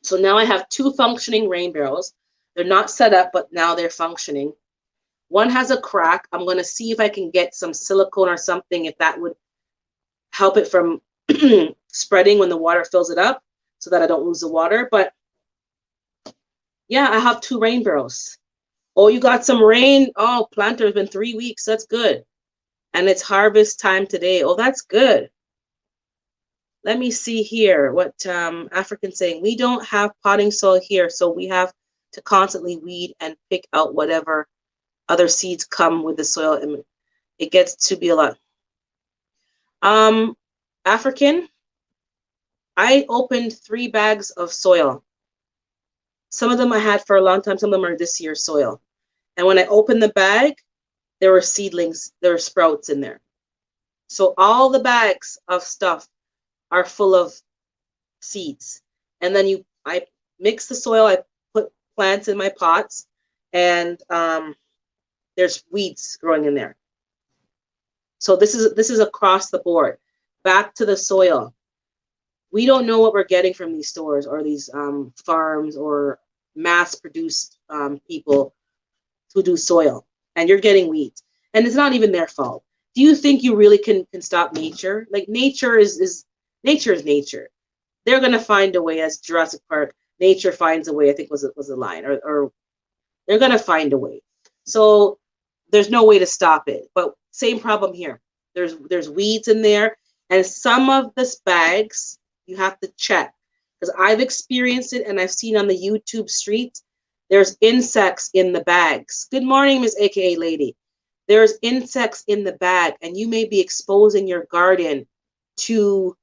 So now I have 2 functioning rain barrels. They're not set up, but now they're functioning. One has a crack. I'm going to see if I can get some silicone or something, if that would help it from spreading when the water fills it up so that I don't lose the water. But yeah, I have 2 rain barrels. Oh, you got some rain. Oh, planter has been 3 weeks. That's good. And it's harvest time today. Oh, that's good. Let me see here what African's saying. We don't have potting soil here, so we have to constantly weed and pick out whatever other seeds come with the soil, and it gets to be a lot. African, I opened 3 bags of soil. Some of them I had for a long time, some of them are this year's soil. And when I opened the bag, there were seedlings, there were sprouts in there. So all the bags of stuff are full of seeds. And then I mix the soil, I put plants in my pots, and there's weeds growing in there. So this is across the board. Back to the soil. We don't know what we're getting from these stores or these farms or mass-produced people who do soil, and you're getting weeds. And it's not even their fault. Do you think you really can stop nature? Like nature is nature. They're gonna find a way, as Jurassic Park, nature finds a way, I think was a line, or they're gonna find a way. So there's no way to stop it. But same problem here. There's weeds in there, and some of this bags you have to check, because I've experienced it and I've seen on the YouTube street, there's insects in the bags. Good morning, Miss AKA Lady. There's insects in the bag, and you may be exposing your garden to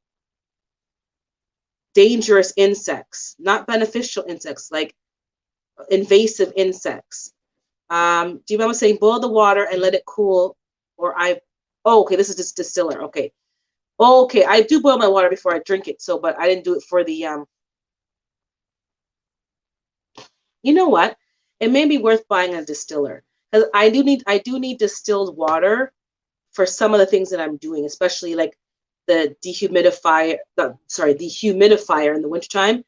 dangerous insects, not beneficial insects, like invasive insects. Do you remember saying boil the water and let it cool? Or okay, this is just distiller. Okay. Okay, I do boil my water before I drink it, but I didn't do it for the you know what? It may be worth buying a distiller, because I do need distilled water for some of the things that I'm doing, especially like the dehumidifier in the wintertime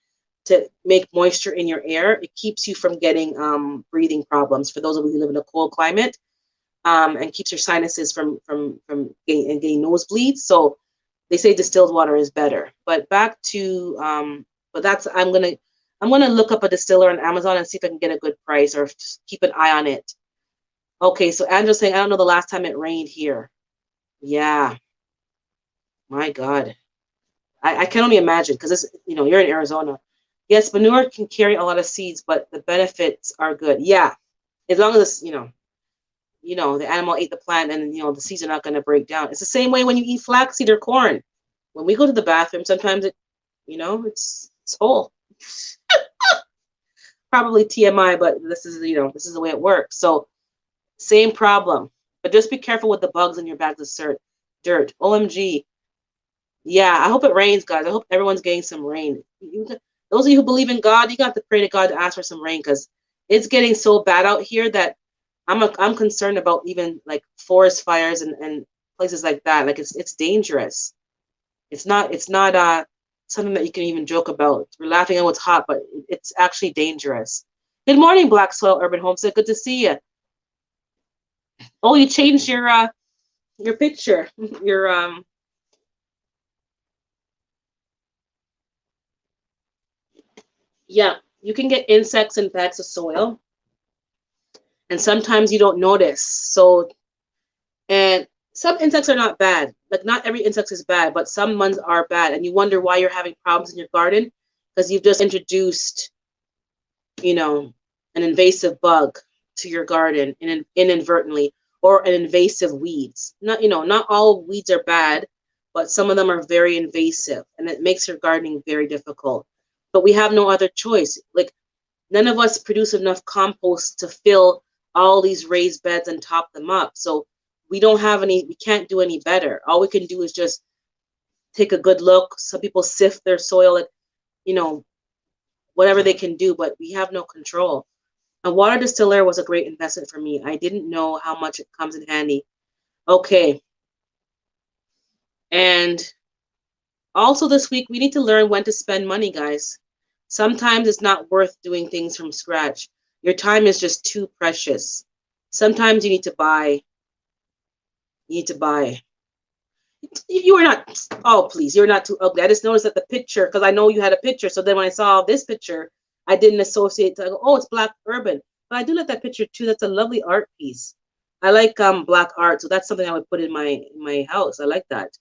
to make moisture in your air. It keeps you from getting breathing problems for those of you who live in a cold climate, and keeps your sinuses from getting nosebleeds. So they say distilled water is better. But back to but that's I'm gonna look up a distiller on Amazon and see if I can get a good price, or just keep an eye on it. Okay, so Andrew's saying, I don't know the last time it rained here. Yeah, my God. I can only imagine, because this, you're in Arizona. Yes, manure can carry a lot of seeds, but the benefits are good. Yeah, as long as the animal ate the plant, and the seeds are not going to break down. It's the same way when you eat flaxseed or corn. When we go to the bathroom, sometimes it's whole. Probably TMI, but this is the way it works. So same problem. But just be careful with the bugs in your bags of dirt. OMG. Yeah, I hope it rains, guys. I hope everyone's getting some rain. Those of you who believe in God, you got to pray to God to ask for some rain, because it's getting so bad out here that I'm concerned about even like forest fires and places like that. Like it's dangerous. It's not something that you can even joke about. We're laughing at what's hot, but it's actually dangerous. Good morning, Black Soil Urban Homestead. Good to see you. Oh, you changed your picture. Your Yeah, you can get insects in bags of soil, and sometimes you don't notice. So, and some insects are not bad. Like not every insect is bad, but some ones are bad, and you wonder why you're having problems in your garden because you've just introduced, you know, an invasive bug to your garden inadvertently, or an invasive weeds. Not all weeds are bad, but some of them are very invasive, and it makes your gardening very difficult. But we have no other choice. Like none of us produce enough compost to fill all these raised beds and top them up. So we can't do any better. All we can do is just take a good look. Some people sift their soil, like, whatever they can do, but we have no control. A water distiller was a great investment for me. I didn't know how much it comes in handy. Okay. And also this week, we need to learn when to spend money, guys. Sometimes it's not worth doing things from scratch. Your time is just too precious. Sometimes you need to buy. You need to buy. You are not, oh, please, you're not too ugly. I just noticed that the picture, because I know you had a picture. So then when I saw this picture, I didn't associate to, oh, it's Black Urban. But I do like that picture too. That's a lovely art piece. I like Black art. So that's something I would put in my house. I like that.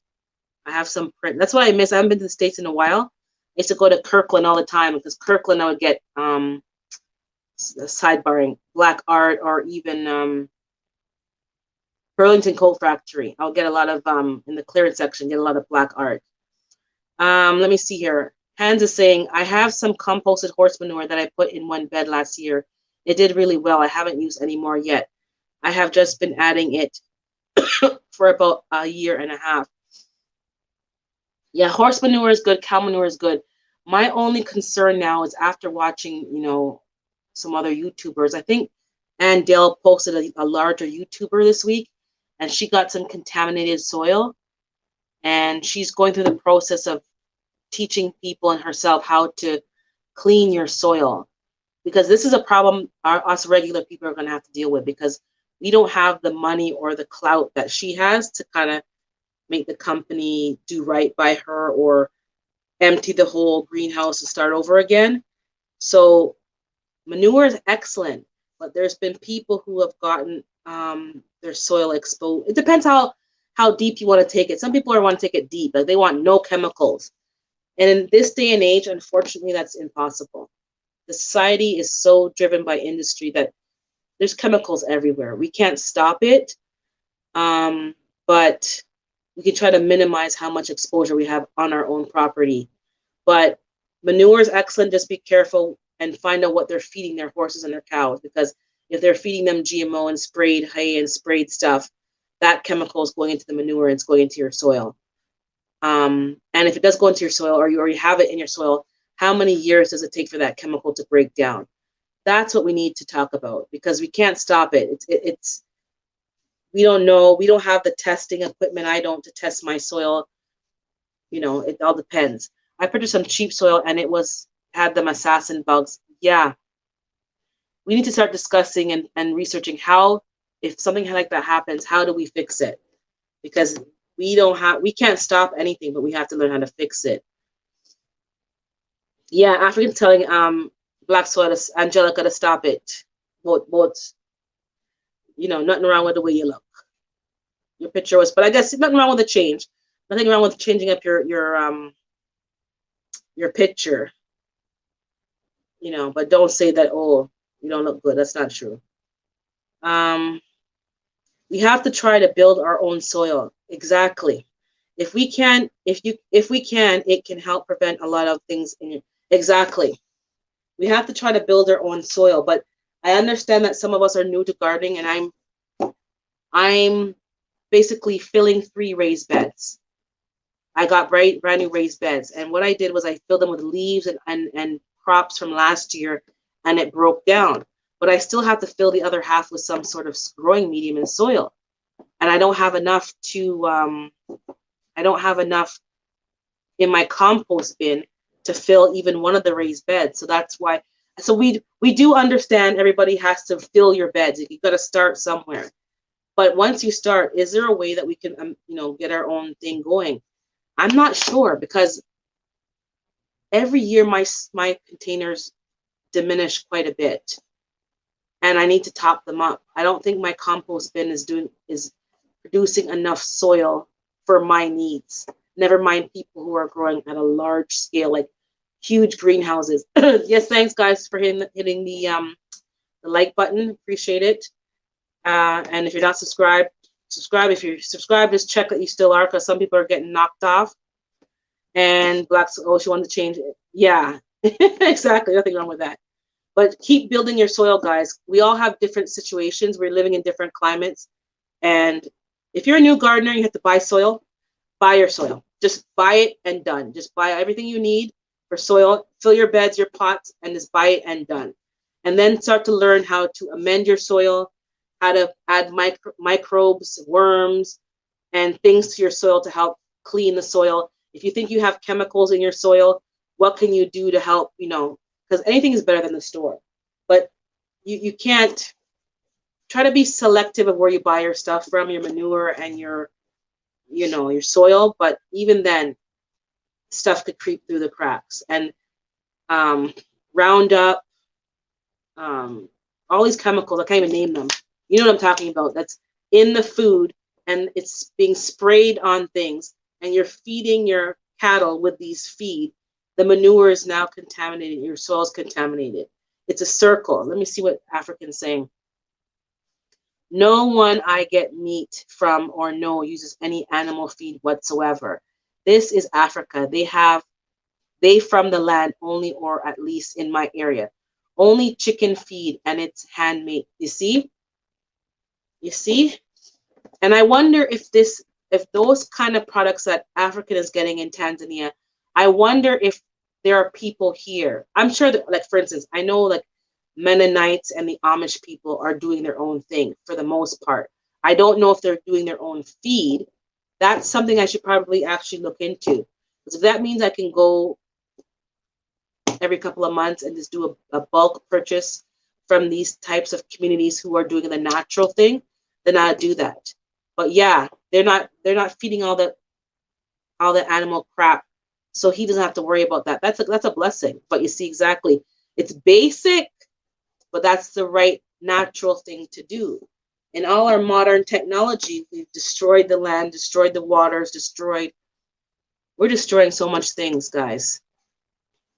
I have some print. That's what I miss. I haven't been to the States in a while. I used to go to Kirkland all the time, because Kirkland I would get sidebarring Black art, or even Burlington Coat Factory. I'll get a lot of in the clearance section, get a lot of Black art. Let me see here. Hans is saying, I have some composted horse manure that I put in one bed last year. It did really well. I haven't used any more yet. I have just been adding it for about a year and a half. Yeah, horse manure is good. Cow manure is good. My only concern now is after watching, some other YouTubers. I think Ann Dale posted a larger YouTuber this week, and she got some contaminated soil, and she's going through the process of teaching people and herself how to clean your soil, because this is a problem us regular people are going to have to deal with, because we don't have the money or the clout that she has to kind of make the company do right by her, or empty the whole greenhouse and start over again. So manure is excellent, but there's been people who have gotten their soil exposed. It depends how deep you want to take it. Some people want to take it deep, like they want no chemicals. And in this day and age, unfortunately, that's impossible. The society is so driven by industry that there's chemicals everywhere. We can't stop it, but we can try to minimize how much exposure we have on our own property. But manure is excellent. Just be careful and find out what they're feeding their horses and their cows, because if they're feeding them GMO and sprayed hay and sprayed stuff, that chemical is going into the manure and it's going into your soil. And if it does go into your soil, or you already have it in your soil, how many years does it take for that chemical to break down? That's what we need to talk about, because we can't stop it. It's we don't know. We don't have the testing equipment. I don't, to test my soil. It all depends. I purchased some cheap soil, and it had them assassin bugs. Yeah. We need to start discussing and researching how, if something like that happens, how do we fix it? Because we can't stop anything, but we have to learn how to fix it. Yeah, Africans telling Black soil, Angelica, to stop it. Both, nothing wrong with the way you look. Your picture was, but I guess nothing wrong with the change. Nothing wrong with changing up your picture. But don't say that, oh, you don't look good. That's not true. We have to try to build our own soil. Exactly. If we can, it can help prevent a lot of things exactly. We have to try to build our own soil, but I understand that some of us are new to gardening, and I'm basically filling 3 raised beds. I got brand new raised beds. And what I did was I filled them with leaves and crops from last year, and it broke down. But I still have to fill the other half with some sort of growing medium and soil. And I don't have enough in my compost bin to fill even one of the raised beds. So that's why. So we do understand everybody has to fill your beds. You got to start somewhere. But once you start, is there a way that we can, get our own thing going? I'm not sure, because every year my containers diminish quite a bit, and I need to top them up. I don't think my compost bin is producing enough soil for my needs. Never mind people who are growing at a large scale, like huge greenhouses. Yes, thanks guys for hitting the like button. Appreciate it. And if you're not subscribed, subscribe. If you're subscribed, just check that you still are, because some people are getting knocked off. And she wanted to change it. Yeah, exactly. Nothing wrong with that. But keep building your soil, guys. We all have different situations. We're living in different climates. And if you're a new gardener, you have to buy soil. Buy your soil. Just buy it and done. Just buy everything you need for soil. Fill your beds, your pots, and just buy it and done. And then start to learn how to amend your soil, how to add microbes, worms, and things to your soil to help clean the soil. If you think you have chemicals in your soil, what can you do to help, because anything is better than the store. But you can't. Try to be selective of where you buy your stuff from, your manure and your soil. But even then, stuff could creep through the cracks. And Roundup, all these chemicals, I can't even name them. You know what I'm talking about. That's in the food, and it's being sprayed on things, and you're feeding your cattle with these feed. The manure is now contaminated. Your soil is contaminated. It's a circle. Let me see what African's saying. No one I get meat from or know uses any animal feed whatsoever. This is Africa. They from the land only, or at least in my area. Only chicken feed, and it's handmade. You see? You see? And I wonder if those kind of products that African is getting in Tanzania, I wonder if there are people here. I'm sure that, like, for instance, I know like Mennonites and the Amish people are doing their own thing for the most part. I don't know if they're doing their own feed. That's something I should probably actually look into. Because if that means I can go every couple of months and just do a bulk purchase from these types of communities who are doing the natural thing, then I'll do that. But yeah, they're not feeding all the animal crap, so he doesn't have to worry about that. That's a blessing. But you see, exactly, it's basic, but that's the right natural thing to do. In all our modern technology, we've destroyed the land, destroyed the waters, we're destroying so much things, guys.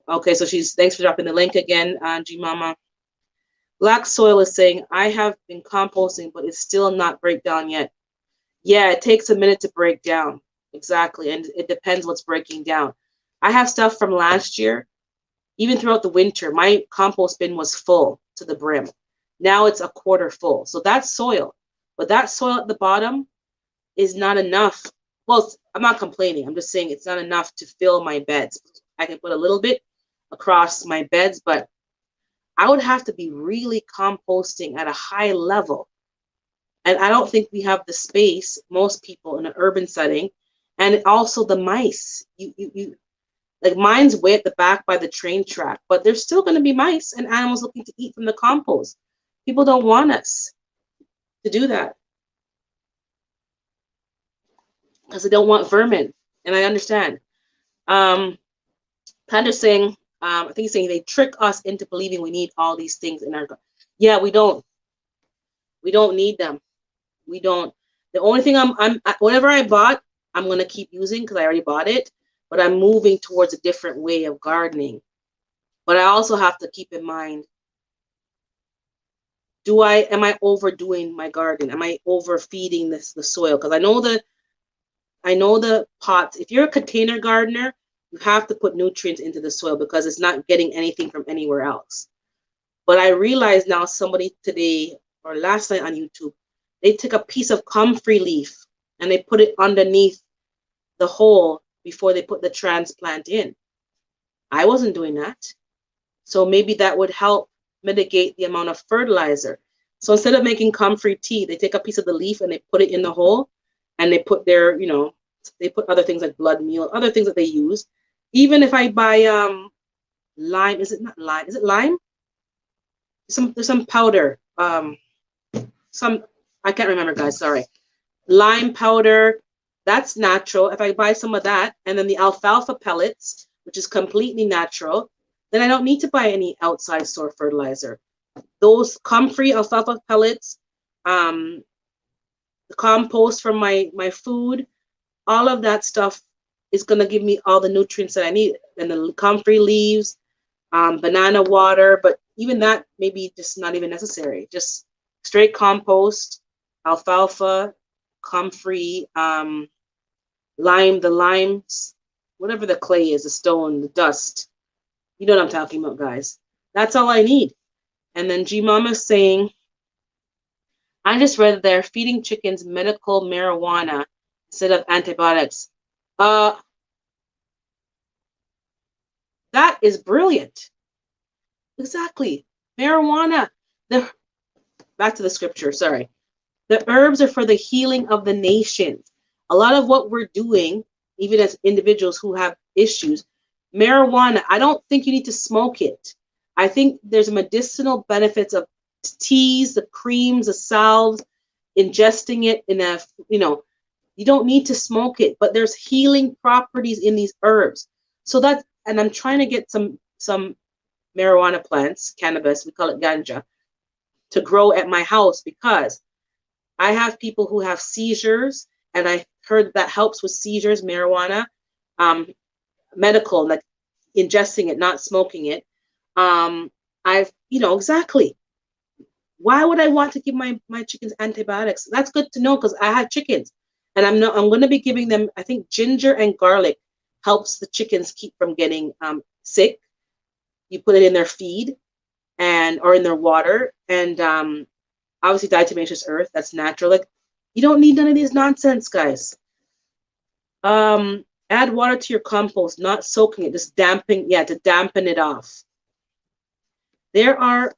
Okay, so thanks for dropping the link again, G Mama. Black Soil is saying, I have been composting, but it's still not break down yet. Yeah, it takes a minute to break down. Exactly, and it depends what's breaking down. I have stuff from last year. Even throughout the winter, my compost bin was full to the brim. Now it's a quarter full. So that's soil. But that soil at the bottom is not enough. Well, I'm not complaining. I'm just saying it's not enough to fill my beds. I can put a little bit across my beds, but I would have to be really composting at a high level. And I don't think we have the space, most people in an urban setting, and also the mice. Like mine's way at the back by the train track, but there's still going to be mice and animals looking to eat from the compost. People don't want us to do that because they don't want vermin, and I understand. Panda's saying, I think he's saying they trick us into believing we need all these things in our. Yeah, we don't. We don't need them. We don't. The only thing whatever I bought, I'm gonna keep using because I already bought it. But I'm moving towards a different way of gardening. But I also have to keep in mind, am I overdoing my garden? Am I overfeeding the soil? Because I know the pots. If you're a container gardener, you have to put nutrients into the soil because it's not getting anything from anywhere else. But I realize now, somebody today or last night on YouTube, they took a piece of comfrey leaf and they put it underneath the hole before they put the transplant in. I wasn't doing that. So maybe that would help mitigate the amount of fertilizer. So instead of making comfrey tea, they take a piece of the leaf and they put it in the hole, and they put their, they put other things like blood meal, other things that they use. Even if I buy lime, is it not lime? Is it lime? There's some powder. Some I can't remember, guys. Sorry. Lime powder, that's natural. If I buy some of that, and then the alfalfa pellets, which is completely natural, then I don't need to buy any outside store fertilizer. Those comfrey alfalfa pellets, the compost from my food, all of that stuff is going to give me all the nutrients that I need. And the comfrey leaves, banana water, but even that maybe just not even necessary. Just straight compost, alfalfa, comfrey, lime, the limes, whatever the clay is, the stone, the dust. You know what I'm talking about, guys. That's all I need. And then G Mama's saying, I just read that they're feeding chickens medical marijuana instead of antibiotics. That is brilliant. Exactly. Marijuana. Back to the scripture, sorry. The herbs are for the healing of the nations. A lot of what we're doing, even as individuals who have issues, marijuana, I don't think you need to smoke it. I think there's medicinal benefits of teas, the creams, the salves, ingesting it in a, you don't need to smoke it, but there's healing properties in these herbs. So that's, and I'm trying to get some marijuana plants, cannabis, we call it ganja, to grow at my house because I have people who have seizures, and I heard that helps with seizures, marijuana, medical, like ingesting it, not smoking it. Exactly. Why would I want to give my chickens antibiotics? That's good to know because I have chickens, and I'm going to be giving them, I think ginger and garlic helps the chickens keep from getting sick. You put it in their feed or in their water, and obviously diatomaceous earth, that's natural. Like, you don't need none of these nonsense, guys. Add water to your compost, not soaking it, just to dampen it off. Let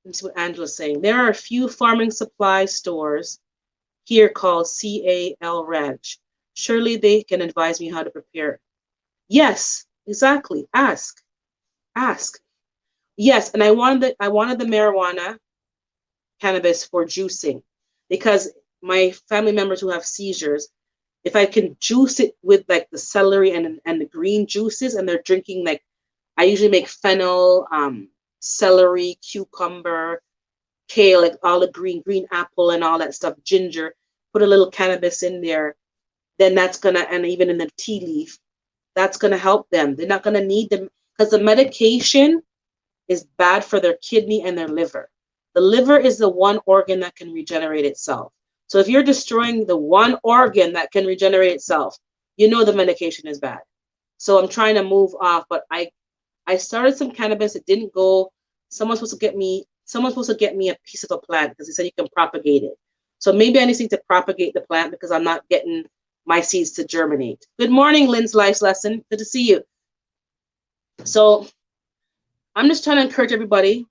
me see what Angela's saying. There are a few farming supply stores here called CAL Ranch. Surely they can advise me how to prepare. Yes, exactly. Ask. Yes, and I wanted the marijuana cannabis for juicing, because my family members who have seizures, if I can juice it with like the celery and the green juices, and they're drinking, like, I usually make fennel, celery, cucumber, kale, like all the green apple and all that stuff, ginger, put a little cannabis in there, then that's gonna, and even in the tea leaf, that's gonna help them. They're not gonna need them, because the medication is bad for their kidney and their liver. The liver is the one organ that can regenerate itself. So if you're destroying the one organ that can regenerate itself, the medication is bad. So I'm trying to move off, but I started some cannabis. It didn't go. Someone's supposed to get me a piece of a plant because they said you can propagate it. So maybe I need to propagate the plant because I'm not getting my seeds to germinate. Good morning, Lynn's Life Lesson. Good to see you. So I'm just trying to encourage everybody.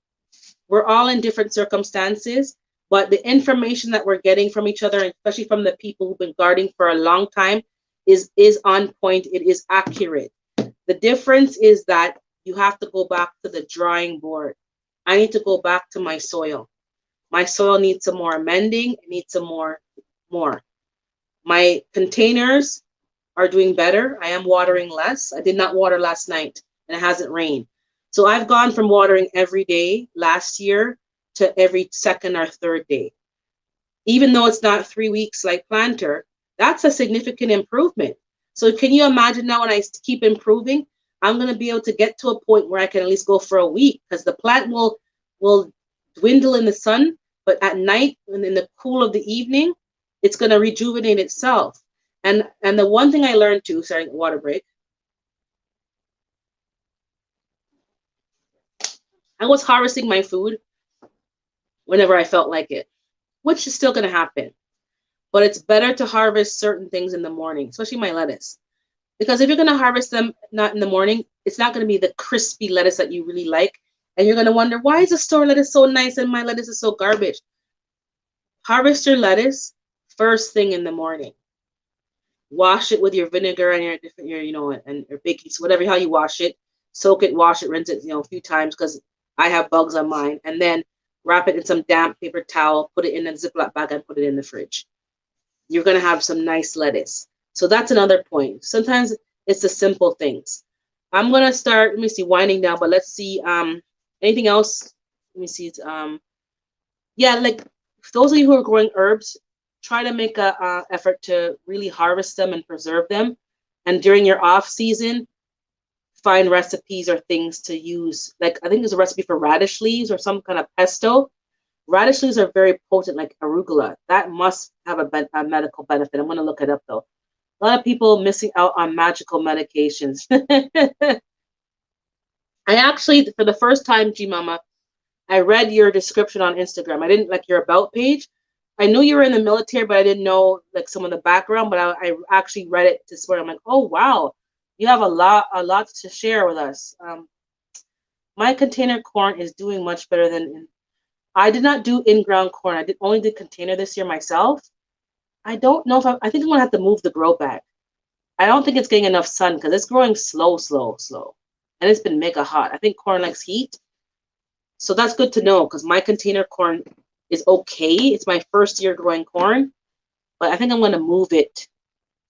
We're all in different circumstances, but the information that we're getting from each other, and especially from the people who've been gardening for a long time, is on point. It is accurate. The difference is that you have to go back to the drawing board. I need to go back to my soil. My soil needs some more amending. It needs some more. My containers are doing better. I am watering less. I did not water last night, and it hasn't rained. So I've gone from watering every day last year to every second or third day. Even though it's not 3 weeks like planter, that's a significant improvement. So can you imagine now when I keep improving, I'm going to be able to get to a point where I can at least go for a week, because the plant will dwindle in the sun, but at night and in the cool of the evening, it's going to rejuvenate itself. And the one thing I learned too, sorry, water break. I was harvesting my food whenever I felt like it, which is still going to happen. but it's better to harvest certain things in the morning, especially my lettuce. Because if you're going to harvest them not in the morning, it's not going to be the crispy lettuce that you really like. And you're going to wonder, why is the store lettuce so nice and my lettuce is so garbage? Harvest your lettuce first thing in the morning. Wash it with your vinegar and and your baking soda, whatever, how you wash it. Soak it, wash it, rinse it, a few times because I have bugs on mine. And then wrap it in some damp paper towel, put it in a Ziploc bag and put it in the fridge. You're going to have some nice lettuce. So that's another point. Sometimes it's the simple things. I'm going to start, let me see, winding down, but let's see, anything else? Let me see. Yeah, like those of you who are growing herbs, try to make a effort to really harvest them and preserve them. And during your off season, find recipes or things to use. Like I think there's a recipe for radish leaves or some kind of pesto. Radish leaves are very potent, like arugula. That must have a medical benefit. I'm going to look it up though. A lot of people missing out on magical medications. I actually, for the first time, G Mama, I read your description on Instagram. I didn't like your about page. I knew you were in the military, but I didn't know like some of the background. But I actually read it this morning. I'm like, oh wow, you have a lot to share with us. My container corn is doing much better than. I did not do in-ground corn. I only did container this year myself. I don't know if I think I'm gonna have to move the grow bag. I don't think it's getting enough sun because it's growing slow, and it's been mega hot. I think corn likes heat, so that's good to know because my container corn is okay. It's my first year growing corn, but I think I'm gonna move it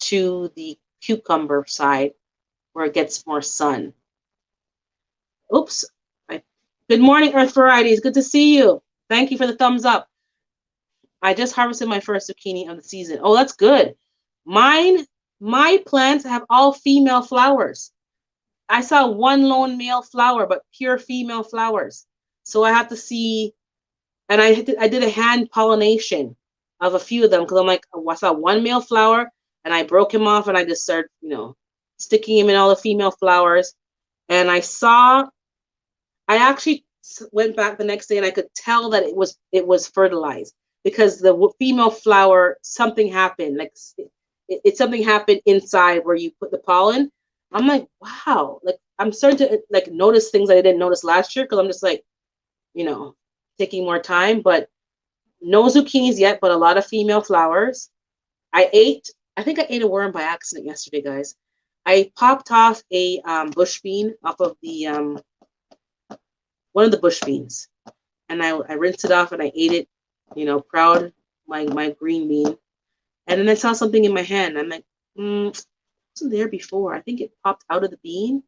to the cucumber side where it gets more sun. Oops. Good morning, Earth Varieties. Good to see you. Thank you for the thumbs up. I just harvested my first zucchini of the season. Oh, that's good. My plants have all female flowers. I saw one lone male flower, but pure female flowers. So I have to see, and I did a hand pollination of a few of them because I'm like, I saw one male flower and I broke him off and I just started, sticking him in all the female flowers. And I actually went back the next day and I could tell that it was fertilized because the female flower, something happened, like something happened inside where you put the pollen. I'm like, wow, like I'm starting to like notice things that I didn't notice last year because I'm just like, taking more time. But no zucchinis yet, but a lot of female flowers. I think I ate a worm by accident yesterday, guys. I popped off a bush bean off of the one of the bush beans, and I rinsed it off and I ate it, proud my green bean. And then I saw something in my hand. I'm like, it wasn't there before. I think it popped out of the bean.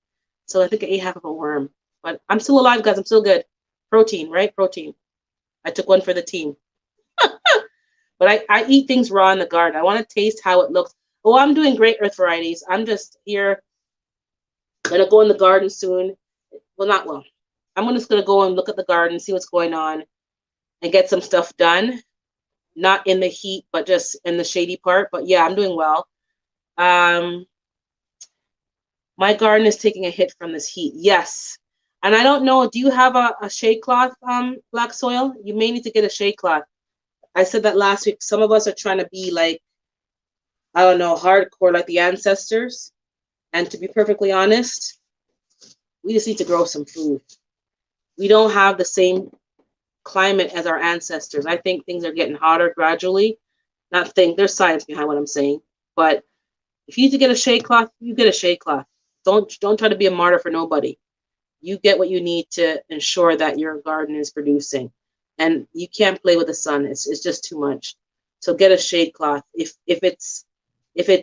So I think I ate half of a worm. But I'm still alive, guys. I'm still good. Protein, right? Protein. I took one for the team. But I eat things raw in the garden. I want to taste how it looks. Oh, I'm doing great, Earth Varieties. I'm just here. Gonna go in the garden soon. Well, not well. I'm just gonna go and look at the garden, see what's going on, and get some stuff done. Not in the heat, but just in the shady part. But yeah, I'm doing well. My garden is taking a hit from this heat. Yes. And I don't know, do you have a shade cloth, Black Soil? You may need to get a shade cloth. I said that last week. Some of us are trying to be like, I don't know, hardcore like the ancestors. And to be perfectly honest, we just need to grow some food. We don't have the same climate as our ancestors. I think things are getting hotter gradually. Not think there's science behind what I'm saying. But if you need to get a shade cloth, you get a shade cloth. Don't try to be a martyr for nobody. You get what you need to ensure that your garden is producing. And you can't play with the sun. It's just too much. So get a shade cloth. If it's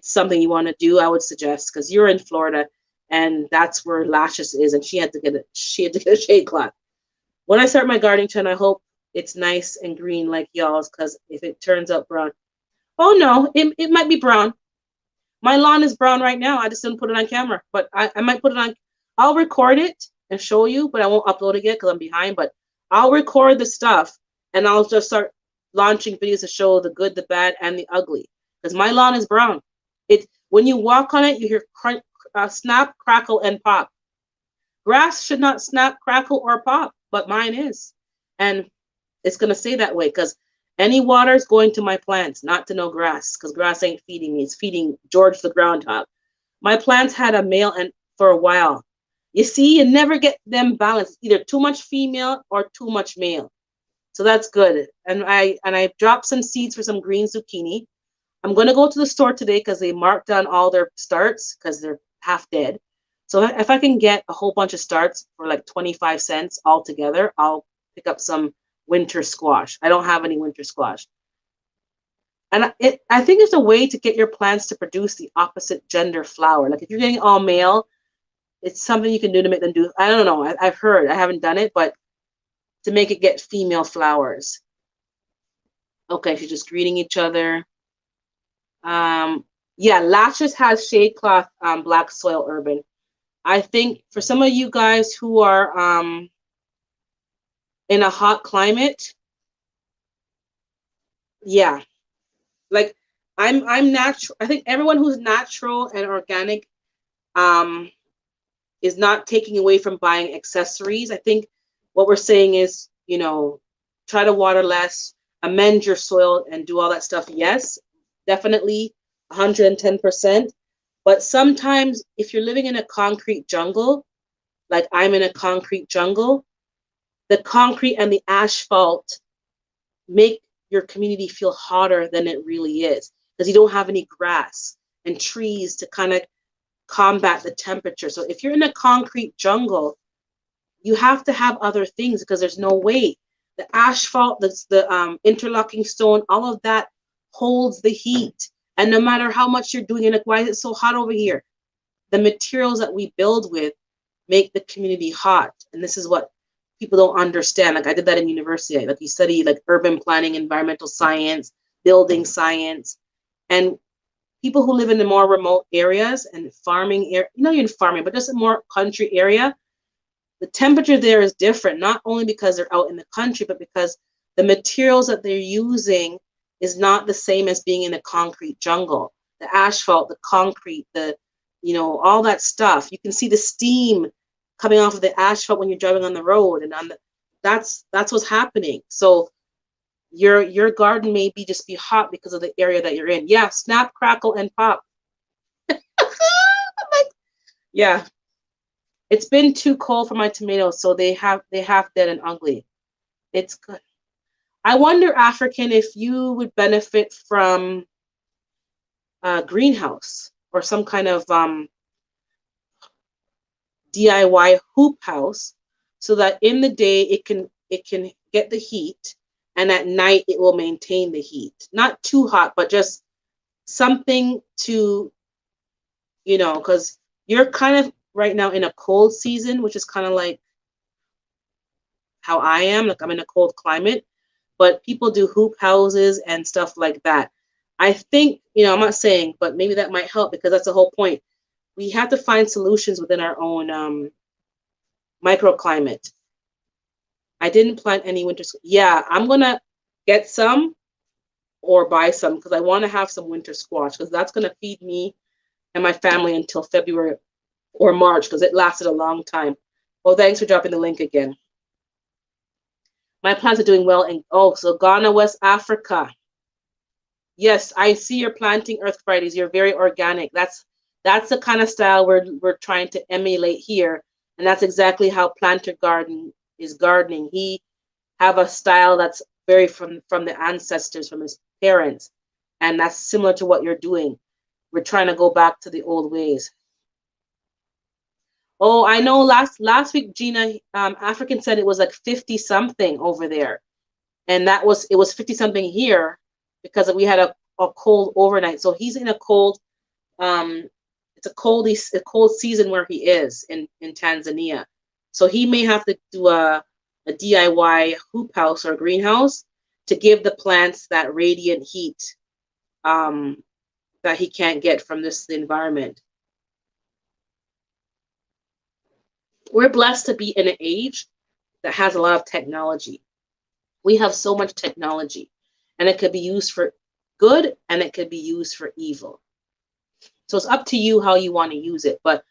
something you want to do, I would suggest, because you're in Florida and that's where Lashes is, and she had to get a shade cloth. When I start my gardening channel, I hope it's nice and green like y'all's, because if it turns out brown, oh no, it might be brown. My lawn is brown right now. I just didn't put it on camera, but I might put it on. I'll record it and show you, but I won't upload it yet because I'm behind. But I'll record the stuff and I'll just start launching videos to show the good, the bad, and the ugly. Because my lawn is brown. When you walk on it, you hear crunch, snap, crackle, and pop. Grass should not snap, crackle, or pop, but mine is, and it's gonna stay that way. Any water is going to my plants, not to no grass, because grass ain't feeding me. It's feeding George the groundhog. My plants had a male and for a while. You see, you never get them balanced, either too much female or too much male. So that's good. And I dropped some seeds for some green zucchini. I'm gonna go to the store today because they marked down all their starts because they're half dead. So if I can get a whole bunch of starts for like 25 cents altogether, I'll pick up some winter squash. I don't have any winter squash. And I think it's a way to get your plants to produce the opposite gender flower. Like if you're getting all male, it's something you can do to make them do. I don't know. I've heard. I haven't done it, but to make it get female flowers. Okay, she's just greeting each other. Yeah, Lashes has shade cloth, black soil urban. I think for some of you guys who are in a hot climate, yeah, like I'm natural. I think everyone who's natural and organic is not taking away from buying accessories. I think what we're saying is, you know, try to water less, amend your soil and do all that stuff. Yes, definitely 110%. But sometimes if you're living in a concrete jungle, like I'm in a concrete jungle, the concrete and the asphalt make your community feel hotter than it really is because you don't have any grass and trees to kind of combat the temperature. So if you're in a concrete jungle, you have to have other things because there's no way. The asphalt, the interlocking stone, all of that holds the heat. And no matter how much you're doing, and like, why is it so hot over here? The materials that we build with make the community hot. And this is what people don't understand. Like I did that in university. Like you study like urban planning, environmental science, building science. And people who live in the more remote areas and farming area, not even farming, but just a more country area, the temperature there is different, not only because they're out in the country, but because the materials that they're using is not the same as being in a concrete jungle. The asphalt, the concrete, the, you know, all that stuff. You can see the steam coming off of the asphalt when you're driving on the road, and on the, that's what's happening. So your garden may be just be hot because of the area that you're in. Yeah, snap, crackle, and pop. Yeah, it's been too cold for my tomatoes, so they have dead and ugly. It's good. I wonder, African, if you would benefit from a greenhouse or some kind of DIY hoop house, so that in the day it can get the heat, and at night it will maintain the heat. Not too hot, but just something to, you know, because you're kind of right now in a cold season, which is kind of like how I am. Like I'm in a cold climate, but people do hoop houses and stuff like that. I think, you know, I'm not saying, but maybe that might help because that's the whole point. We have to find solutions within our own microclimate. I didn't plant any winter. Yeah, I'm gonna get some or buy some because I want to have some winter squash because that's gonna feed me and my family until February or March because it lasted a long time. Well, thanks for dropping the link again. My plants are doing well in, oh, so Ghana, West Africa. Yes, I see you're planting Earth Fridays. You're very organic. That's the kind of style we're trying to emulate here. And that's exactly how Planter Garden is gardening. He have a style that's very from the ancestors, from his parents. And that's similar to what you're doing. We're trying to go back to the old ways. Oh, I know last week, Gina, African said it was like 50 something over there. And it was 50 something here because we had a cold overnight. So he's in a cold, it's a cold season where he is in Tanzania. So he may have to do a DIY hoop house or greenhouse to give the plants that radiant heat that he can't get from the environment. We're blessed to be in an age that has a lot of technology. We have so much technology, and it could be used for good and it could be used for evil. So it's up to you how you want to use it. But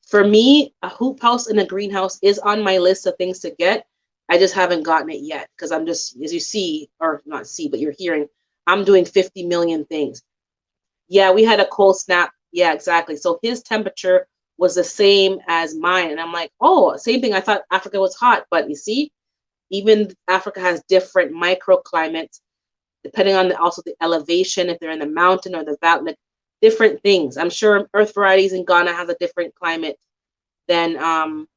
for me, a hoop house and a greenhouse is on my list of things to get. I just haven't gotten it yet because I'm just, as you see, or not see, but you're hearing, I'm doing 50 million things. Yeah, we had a cold snap. Yeah, exactly. So his temperature was the same as mine. And I'm like, oh, same thing. I thought Africa was hot. But you see, even Africa has different microclimates depending on also the elevation, if they're in the mountain or the valley, like different things. I'm sure Earth Varieties in Ghana has a different climate than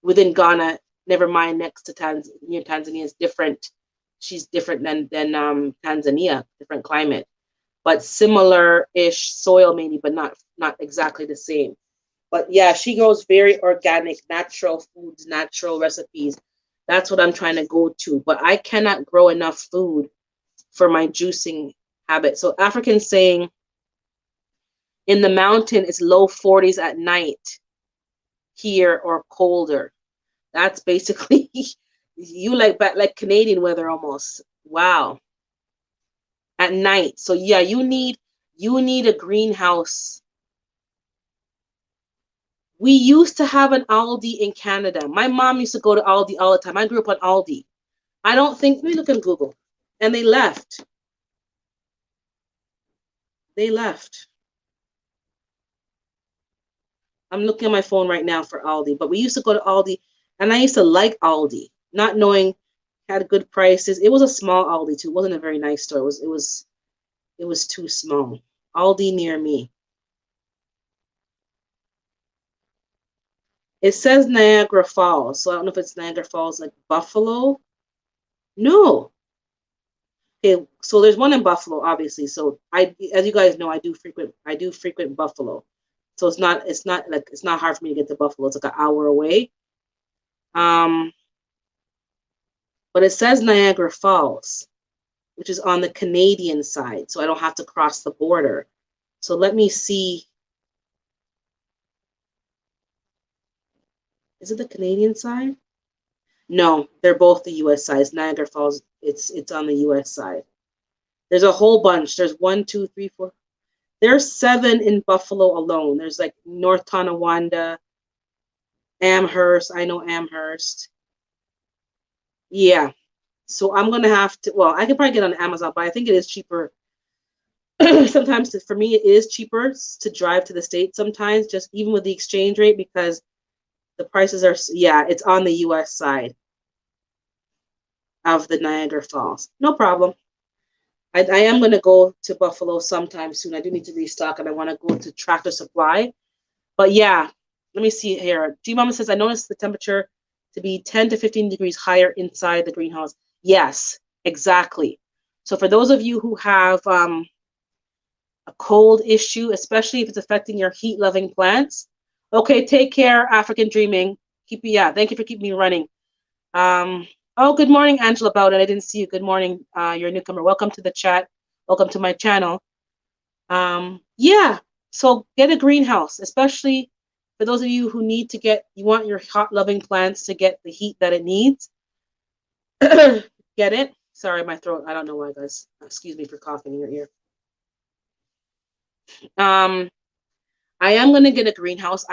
within Ghana. Never mind next to Tanzania. Tanzania is different. She's different than Tanzania, different climate, but similar-ish soil maybe, but not exactly the same. But yeah, she grows very organic, natural foods, natural recipes. That's what I'm trying to go to. But I cannot grow enough food for my juicing habit. So Africans saying in the mountain it's low 40s at night here or colder. That's basically you like Canadian weather almost. Wow. At night. So yeah, you need a greenhouse. We used to have an Aldi in Canada. My mom used to go to Aldi all the time. I grew up on Aldi. I don't think, let me look in Google. And they left. They left. I'm looking at my phone right now for Aldi, but we used to go to Aldi, and I used to like Aldi, not knowing had good prices. It was a small Aldi too. It wasn't a very nice store. It was too small. Aldi near me. It says Niagara Falls, so I don't know if it's Niagara Falls like Buffalo. No. Okay, so there's one in Buffalo, obviously. So as you guys know, I do frequent Buffalo. So it's not hard for me to get to Buffalo. It's like an hour away. But it says Niagara Falls, which is on the Canadian side, so I don't have to cross the border. So let me see. Is it the Canadian side? No, they're both the US side. Niagara Falls, it's on the US side. There's a whole bunch. There's 1, 2, 3, 4. There's 7 in Buffalo alone. There's like North Tonawanda, Amherst. I know Amherst. Yeah. So I'm gonna have to. Well, I could probably get on Amazon, but I think it is cheaper. Sometimes for me, it is cheaper to drive to the States. Sometimes, just even with the exchange rate, because the prices are. Yeah, it's on the U.S. side of the Niagara Falls. No problem. I am going to go to Buffalo sometime soon. I do need to restock, and I want to go to Tractor Supply. But yeah, let me see here. G Mama says, I noticed the temperature to be 10 to 15 degrees higher inside the greenhouse. Yes, exactly. So for those of you who have a cold issue, especially if it's affecting your heat-loving plants, okay, take care, African Dreaming. Thank you for keeping me running. Oh, good morning, Angela Bowden. I didn't see you. Good morning. You're a newcomer. Welcome to the chat. Welcome to my channel. Yeah, so get a greenhouse, especially for those of you who you want your hot loving plants to get the heat that it needs. Get it? Sorry, my throat. I don't know why, guys. Excuse me for coughing in your ear. I am going to get a greenhouse.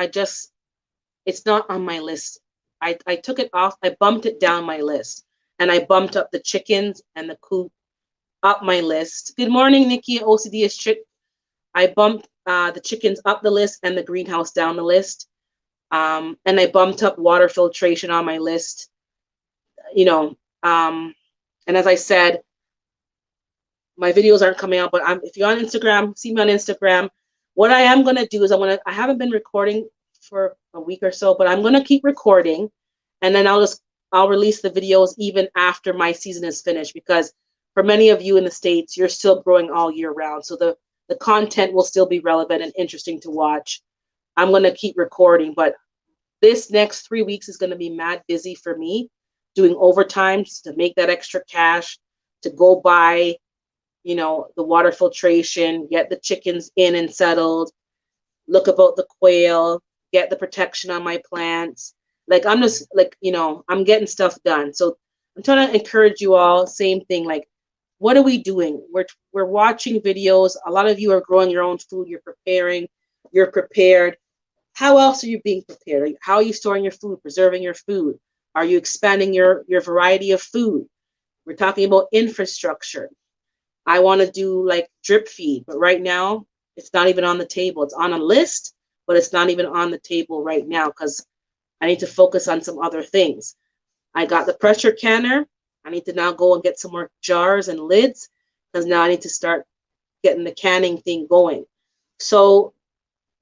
It's not on my list. I took it off. I bumped it down my list, and I bumped up the chickens and the coop up my list. Good morning, Nikki. OCD is chick. I bumped the chickens up the list and the greenhouse down the list. And I bumped up water filtration on my list. And as I said, my videos aren't coming out, but if you're on Instagram, see me on Instagram. What I am going to do is I haven't been recording for a week or so, but I'm going to keep recording, and then I'll release the videos even after my season is finished, because for many of you in the States, you're still growing all year round. So the content will still be relevant and interesting to watch. I'm going to keep recording, but this next 3 weeks is going to be mad busy for me, doing overtimes to make that extra cash, to go buy, the water filtration, get the chickens in and settled, look about the quail, get the protection on my plants. Like, I'm just like, I'm getting stuff done. So I'm trying to encourage you all, same thing. Like, what are we doing? We're watching videos. A lot of you are growing your own food. You're preparing. You're prepared. How else are you being prepared? How are you storing your food, preserving your food? Are you expanding your variety of food? We're talking about infrastructure. I want to do like drip feed, but right now it's not even on the table. It's on a list, but it's not even on the table right now because I need to focus on some other things. I got the pressure canner. I need to now go and get some more jars and lids because now I need to start getting the canning thing going. So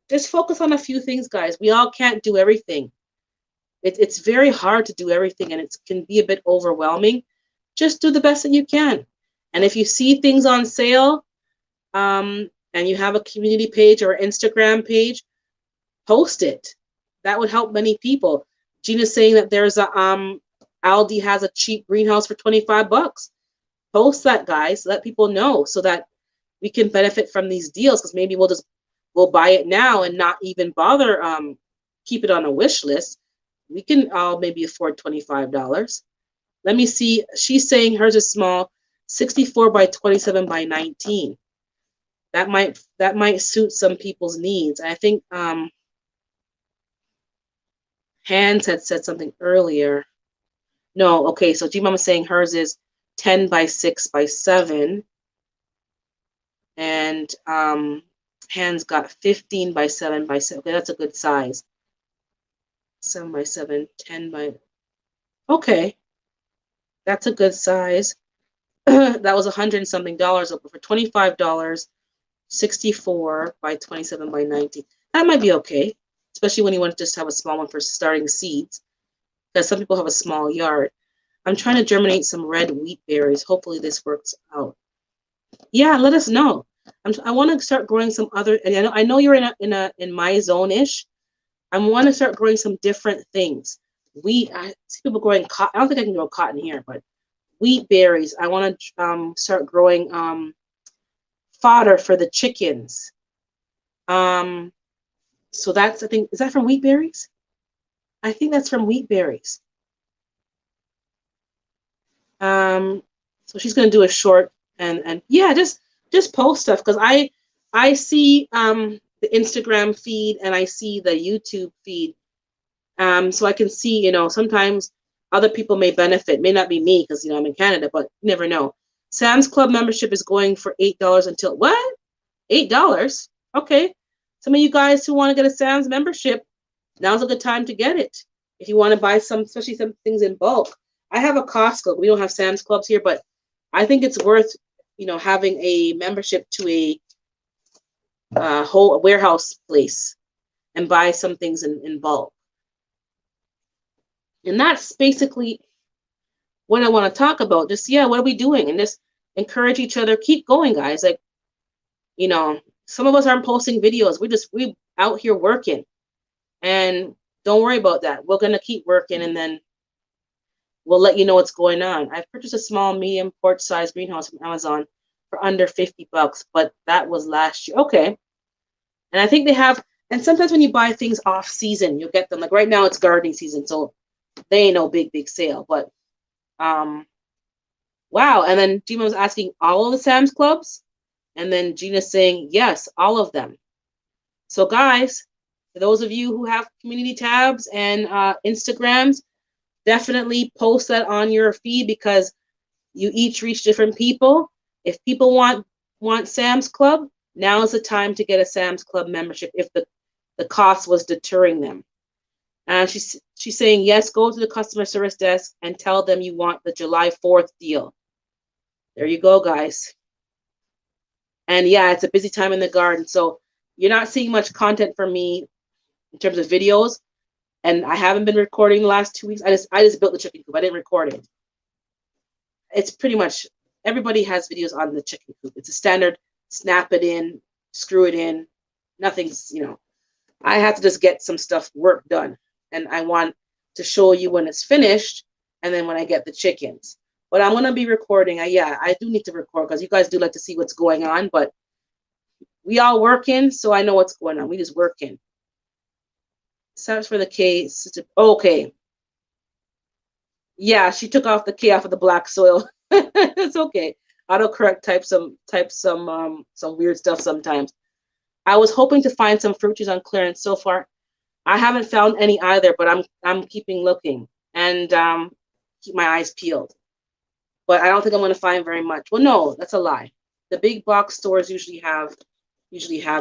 just focus on a few things, guys. We all can't do everything. It's very hard to do everything, and it can be a bit overwhelming. Just do the best that you can. And if you see things on sale, and you have a community page or Instagram page, post it. That would help many people. Gina's saying that there's a Aldi has a cheap greenhouse for 25 bucks. Post that, guys. Let people know so that we can benefit from these deals, because maybe we'll buy it now and not even bother keep it on a wish list. We can all maybe afford $25. Let me see. She's saying hers is small, 64 by 27 by 19. That might suit some people's needs. I think Hans had said something earlier. No, okay, so G Mama's saying hers is 10 by 6 by 7. And Hans got 15 by 7 by 7. Okay, that's a good size. 7 by 7, 10 by... Okay. That's a good size. That was $100 and something, but for $25, 64 by 27 by 19. That might be okay, especially when you want to just have a small one for starting seeds, because some people have a small yard. I'm trying to germinate some red wheat berries. Hopefully this works out. Yeah, let us know. I want to start growing some other, and I know you're in my zone-ish. I want to start growing some different things. I see people growing cotton. I don't think I can grow cotton here, but wheat berries. I want to start growing fodder for the chickens. So that's, I think, is that from wheat berries? I think that's from wheat berries. So she's gonna do a short and yeah, just post stuff, because I see the Instagram feed and I see the YouTube feed. So I can see, sometimes other people may benefit. May not be me because I'm in Canada, but you never know. Sam's Club membership is going for $8 until what? $8? Okay. Some of you guys who want to get a Sam's membership, now's a good time to get it. If you want to buy especially some things in bulk. I have a Costco. We don't have Sam's Clubs here, but I think it's worth, having a membership to a whole warehouse place and buy some things in bulk. And that's basically what I want to talk about. Just, what are we doing? And just encourage each other. Keep going, guys. Like, some of us aren't posting videos. We out here working. And don't worry about that. We're going to keep working, and then we'll let you know what's going on. I've purchased a small, medium, porch-sized greenhouse from Amazon for under 50 bucks, but that was last year. Okay. And I think they have, and sometimes when you buy things off season, you'll get them. Like right now it's gardening season, so they ain't no big sale, but wow. And then Gina was asking all of the Sam's Clubs, and then Gina's saying yes, all of them. So guys, for those of you who have community tabs and Instagrams, definitely post that on your feed, because you each reach different people. If people want Sam's Club, now is the time to get a Sam's Club membership if the cost was deterring them. And she's saying, yes, go to the customer service desk and tell them you want the July 4th deal. There you go, guys. And yeah, it's a busy time in the garden. So you're not seeing much content from me in terms of videos. And I haven't been recording the last 2 weeks. I just built the chicken coop. I didn't record it. It's pretty much, everybody has videos on the chicken coop. It's a standard, snap it in, screw it in. Nothing's, I have to just get some work done. And I want to show you when it's finished, and then when I get the chickens. But I'm going to be recording. I do need to record, because you guys do like to see what's going on. But we all working, so I know what's going on. We just working. Search for the K. Okay. Yeah, she took off the K off of the black soil. It's okay. Autocorrect types some weird stuff sometimes. I was hoping to find some fruit trees on clearance. So far, I haven't found any either, but I'm keeping looking. and keep my eyes peeled. But I don't think I'm going to find very much. Well, no, that's a lie. The big box stores usually have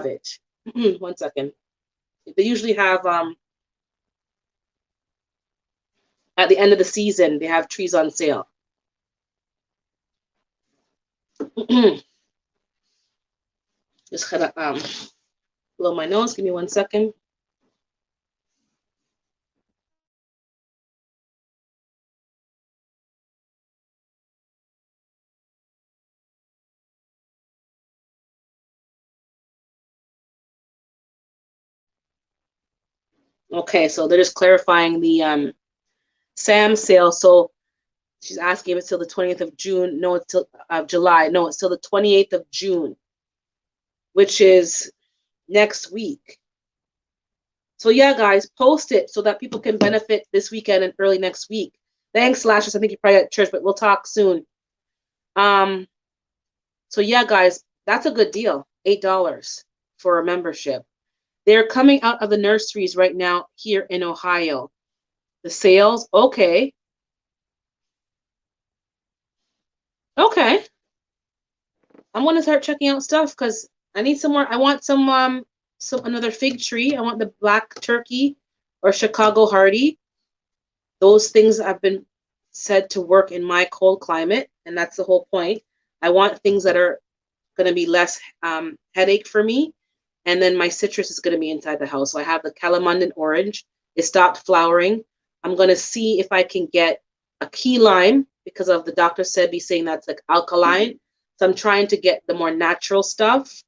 it. 1 second. They usually have at the end of the season, they have trees on sale. Just kind of blow my nose. Give me 1 second. Okay, so they're just clarifying the SAM sale. So she's asking if it's till the 20th of June. No, it's till July. No, it's till the 28th of June, which is next week. So yeah, guys, post it so that people can benefit this weekend and early next week. Thanks, Lashes. I think you're probably at church, but we'll talk soon. So yeah, guys, that's a good deal. $8 for a membership. They're coming out of the nurseries right now here in Ohio. The sales, okay. Okay. I'm gonna start checking out stuff because I need some more. I want some another fig tree. I want the black turkey or Chicago hardy. Those things have been said to work in my cold climate, and that's the whole point. I want things that are going to be less headache for me, and then my citrus is going to be inside the house. So I have the Calamandan orange. It stopped flowering. I'm going to see if I can get a key lime because of the Dr. Sebi saying that's like alkaline. So I'm trying to get the more natural stuff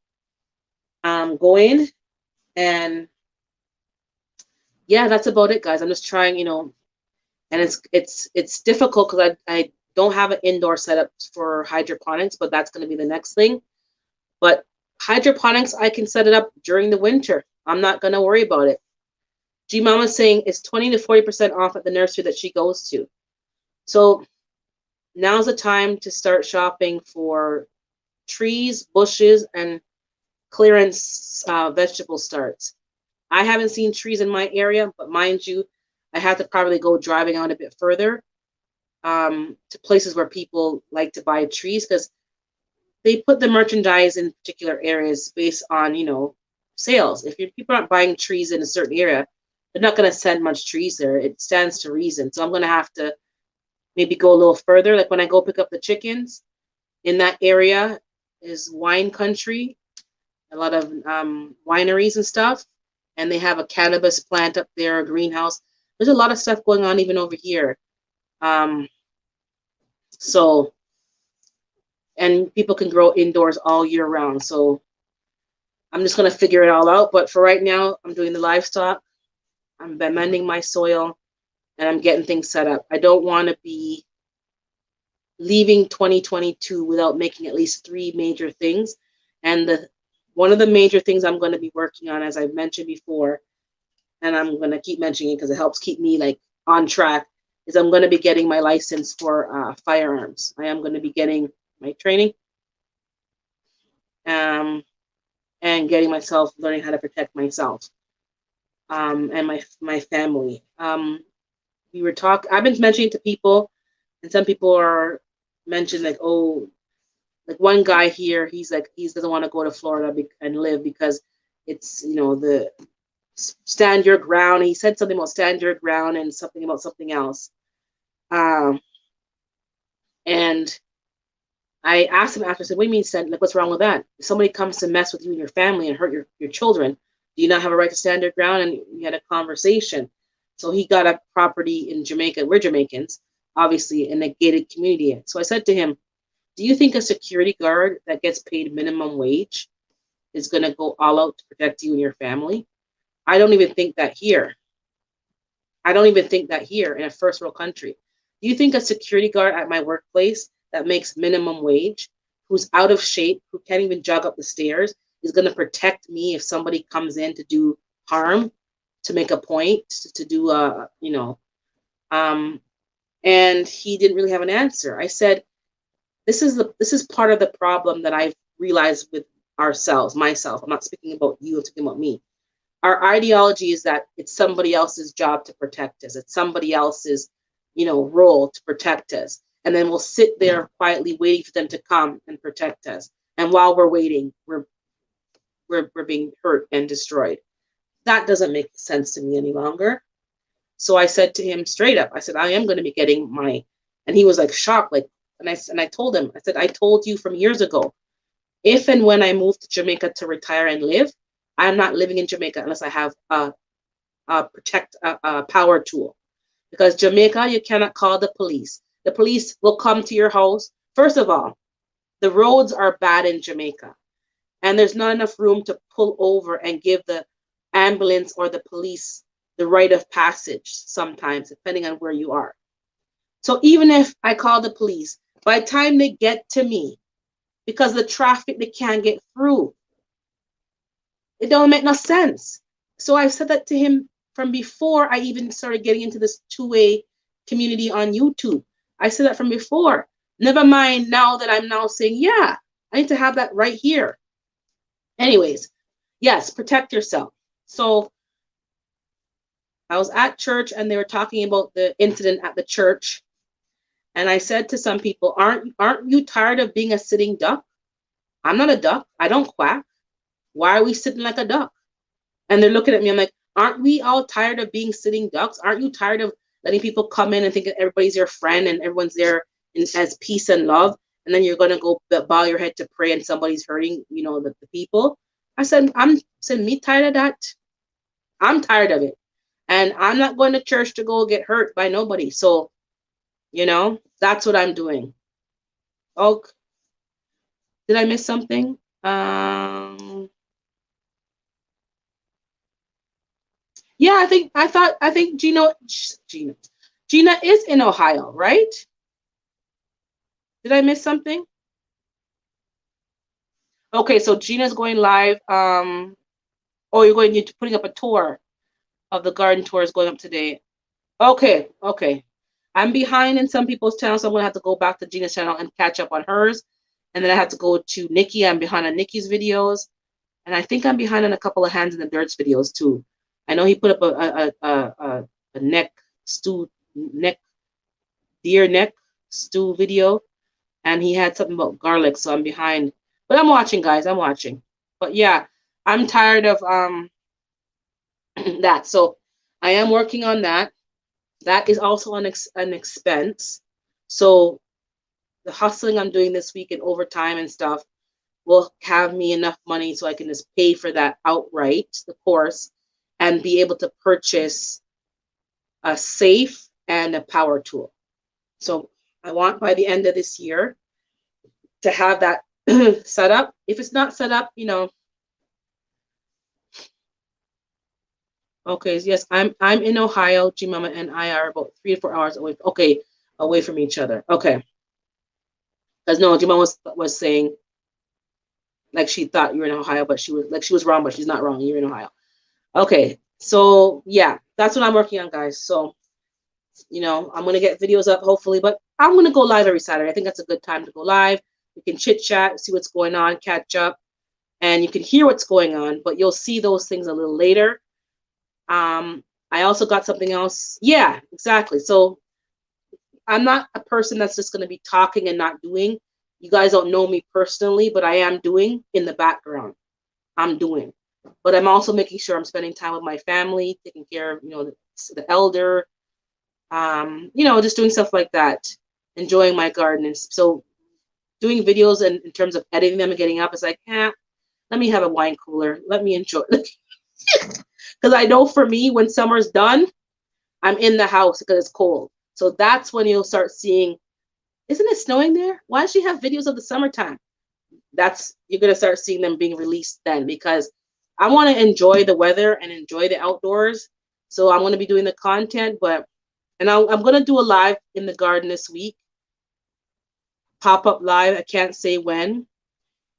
going. And yeah, that's about it, guys. I'm just trying, and it's difficult because I don't have an indoor setup for hydroponics, but that's going to be the next thing. But hydroponics, I can set it up during the winter. I'm not going to worry about it. G Mama's saying it's 20 to 40% off at the nursery that she goes to. So now's the time to start shopping for trees, bushes, and clearance vegetable starts. I haven't seen trees in my area, but mind you, I have to probably go driving out a bit further to places where people like to buy trees because they put the merchandise in particular areas based on, sales. If people aren't buying trees in a certain area, they're not going to send much trees there. It stands to reason. So I'm going to have to maybe go a little further. Like when I go pick up the chickens in that area is wine country, a lot of wineries and stuff. And they have a cannabis plant up there, a greenhouse. There's a lot of stuff going on even over here. And people can grow indoors all year round. So I'm just going to figure it all out. But for right now, I'm doing the livestock. I'm amending my soil, and I'm getting things set up. I don't want to be leaving 2022 without making at least 3 major things. And one of the major things I'm going to be working on, as I've mentioned before, and I'm going to keep mentioning it because it helps keep me on track, is I'm going to be getting my license for firearms. I am going to be getting my training and getting myself learning how to protect myself and my family. I've been mentioning to people, and some people are mentioned like one guy here, he's like, he doesn't want to go to Florida and live because it's, the stand your ground. He said something about stand your ground and something about something else. And I asked him after, I said, what do you mean stand? Like, what's wrong with that? If somebody comes to mess with you and your family and hurt your children, do you not have a right to stand your ground? And we had a conversation. So he got a property in Jamaica. We're Jamaicans, obviously, in a gated community. So I said to him, do you think a security guard that gets paid minimum wage is going to go all out to protect you and your family? I don't even think that here. I don't even think that here in a first world country. Do you think a security guard at my workplace that makes minimum wage, who's out of shape, who can't even jog up the stairs, is going to protect me if somebody comes in to do harm, to make a point, to do, and he didn't really have an answer. I said, this is part of the problem that I've realized with myself. I'm not speaking about you, I'm speaking about me. Our ideology is that it's somebody else's job to protect us. It's somebody else's role to protect us. And then we'll sit there quietly waiting for them to come and protect us. And while we're waiting, we're being hurt and destroyed. That doesn't make sense to me any longer. So I said to him straight up, I said, I am going to be getting my, and he was like shocked, like, and I told him, I said, I told you from years ago, if and when I move to Jamaica to retire and live, I'm not living in Jamaica unless I have a power tool. Because Jamaica, you cannot call the police. The police will come to your house. First of all, the roads are bad in Jamaica, and there's not enough room to pull over and give the ambulance or the police the right of passage sometimes, depending on where you are. So even if I call the police, by the time they get to me, because the traffic, they can't get through. It don't make no sense. So I've said that to him from before I even started getting into this two-way community on YouTube. I said that from before. Never mind now that I'm now saying, yeah, I need to have that right here. Anyways, yes, protect yourself. So I was at church and they were talking about the incident at the church. And I said to some people, aren't you tired of being a sitting duck? I'm not a duck. I don't quack. Why are we sitting like a duck? And they're looking at me. I'm like, aren't we all tired of being sitting ducks? Aren't you tired of letting people come in and think that everybody's your friend and everyone's there as peace and love? And then you're going to go bow your head to pray and somebody's hurting, the people. I said, me tired of that. I'm tired of it. And I'm not going to church to go get hurt by nobody. So, that's what I'm doing. Oh, did I miss something? Yeah, I think Gina is in Ohio, right? Did I miss something? Okay, so Gina's going live. Oh, you're putting up a tour of the garden tours going up today. Okay. I'm behind in some people's channels, so I'm gonna have to go back to Gina's channel and catch up on hers. And then I have to go to Nikki. I'm behind on Nikki's videos. And I think I'm behind on a couple of Hands in the Dirt's videos too. I know he put up a deer neck stew video, and he had something about garlic, so I'm behind. But I'm watching, guys. I'm watching. But yeah, I'm tired of that. So I am working on that. That is also an expense. So the hustling I'm doing this week and overtime and stuff will have me enough money so I can just pay for that outright, the course, and be able to purchase a safe and a power tool. So I want by the end of this year to have that set up. If it's not set up, Okay, yes, I'm in Ohio. G Mama and I are about 3 to 4 hours away. Okay, away from each other. Okay. Because no, G Mama was saying like she thought you were in Ohio, but she was wrong, but she's not wrong. You're in Ohio. Okay, so yeah, that's what I'm working on, guys. So I'm gonna get videos up hopefully, but I'm gonna go live every Saturday. I think that's a good time to go live. You can chit chat, see what's going on, catch up, and you can hear what's going on, but you'll see those things a little later. I also got something else. Yeah, exactly. So I'm not a person that's just going to be talking and not doing. You guys don't know me personally, but I am doing in the background. I'm doing. But I'm also making sure I'm spending time with my family, taking care of, the elder, just doing stuff like that, enjoying my garden. And so doing videos and in terms of editing them and getting up, it's like, let me have a wine cooler. Let me enjoy. Because I know for me, when summer's done, I'm in the house because it's cold. So that's when you'll start seeing, isn't it snowing there? Why does she have videos of the summertime? You're going to start seeing them being released then, because I want to enjoy the weather and enjoy the outdoors. So I'm going to be doing the content, and I'm going to do a live in the garden this week. Pop-up live. I can't say when.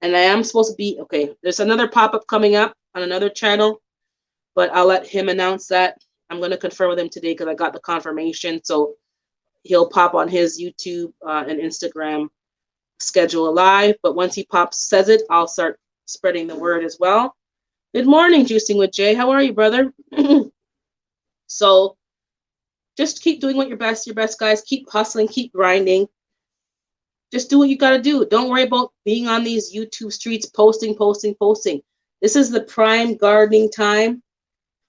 And I am supposed to be, okay, there's another pop-up coming up on another channel, but I'll let him announce that. I'm going to confirm with him today because I got the confirmation. So he'll pop on his YouTube and Instagram schedule a live. But once he says it, I'll start spreading the word as well. Good morning, Juicing with Jay. How are you, brother? So just keep doing what your best, guys. Keep hustling, keep grinding. Just do what you got to do. Don't worry about being on these YouTube streets, posting. This is the prime gardening time,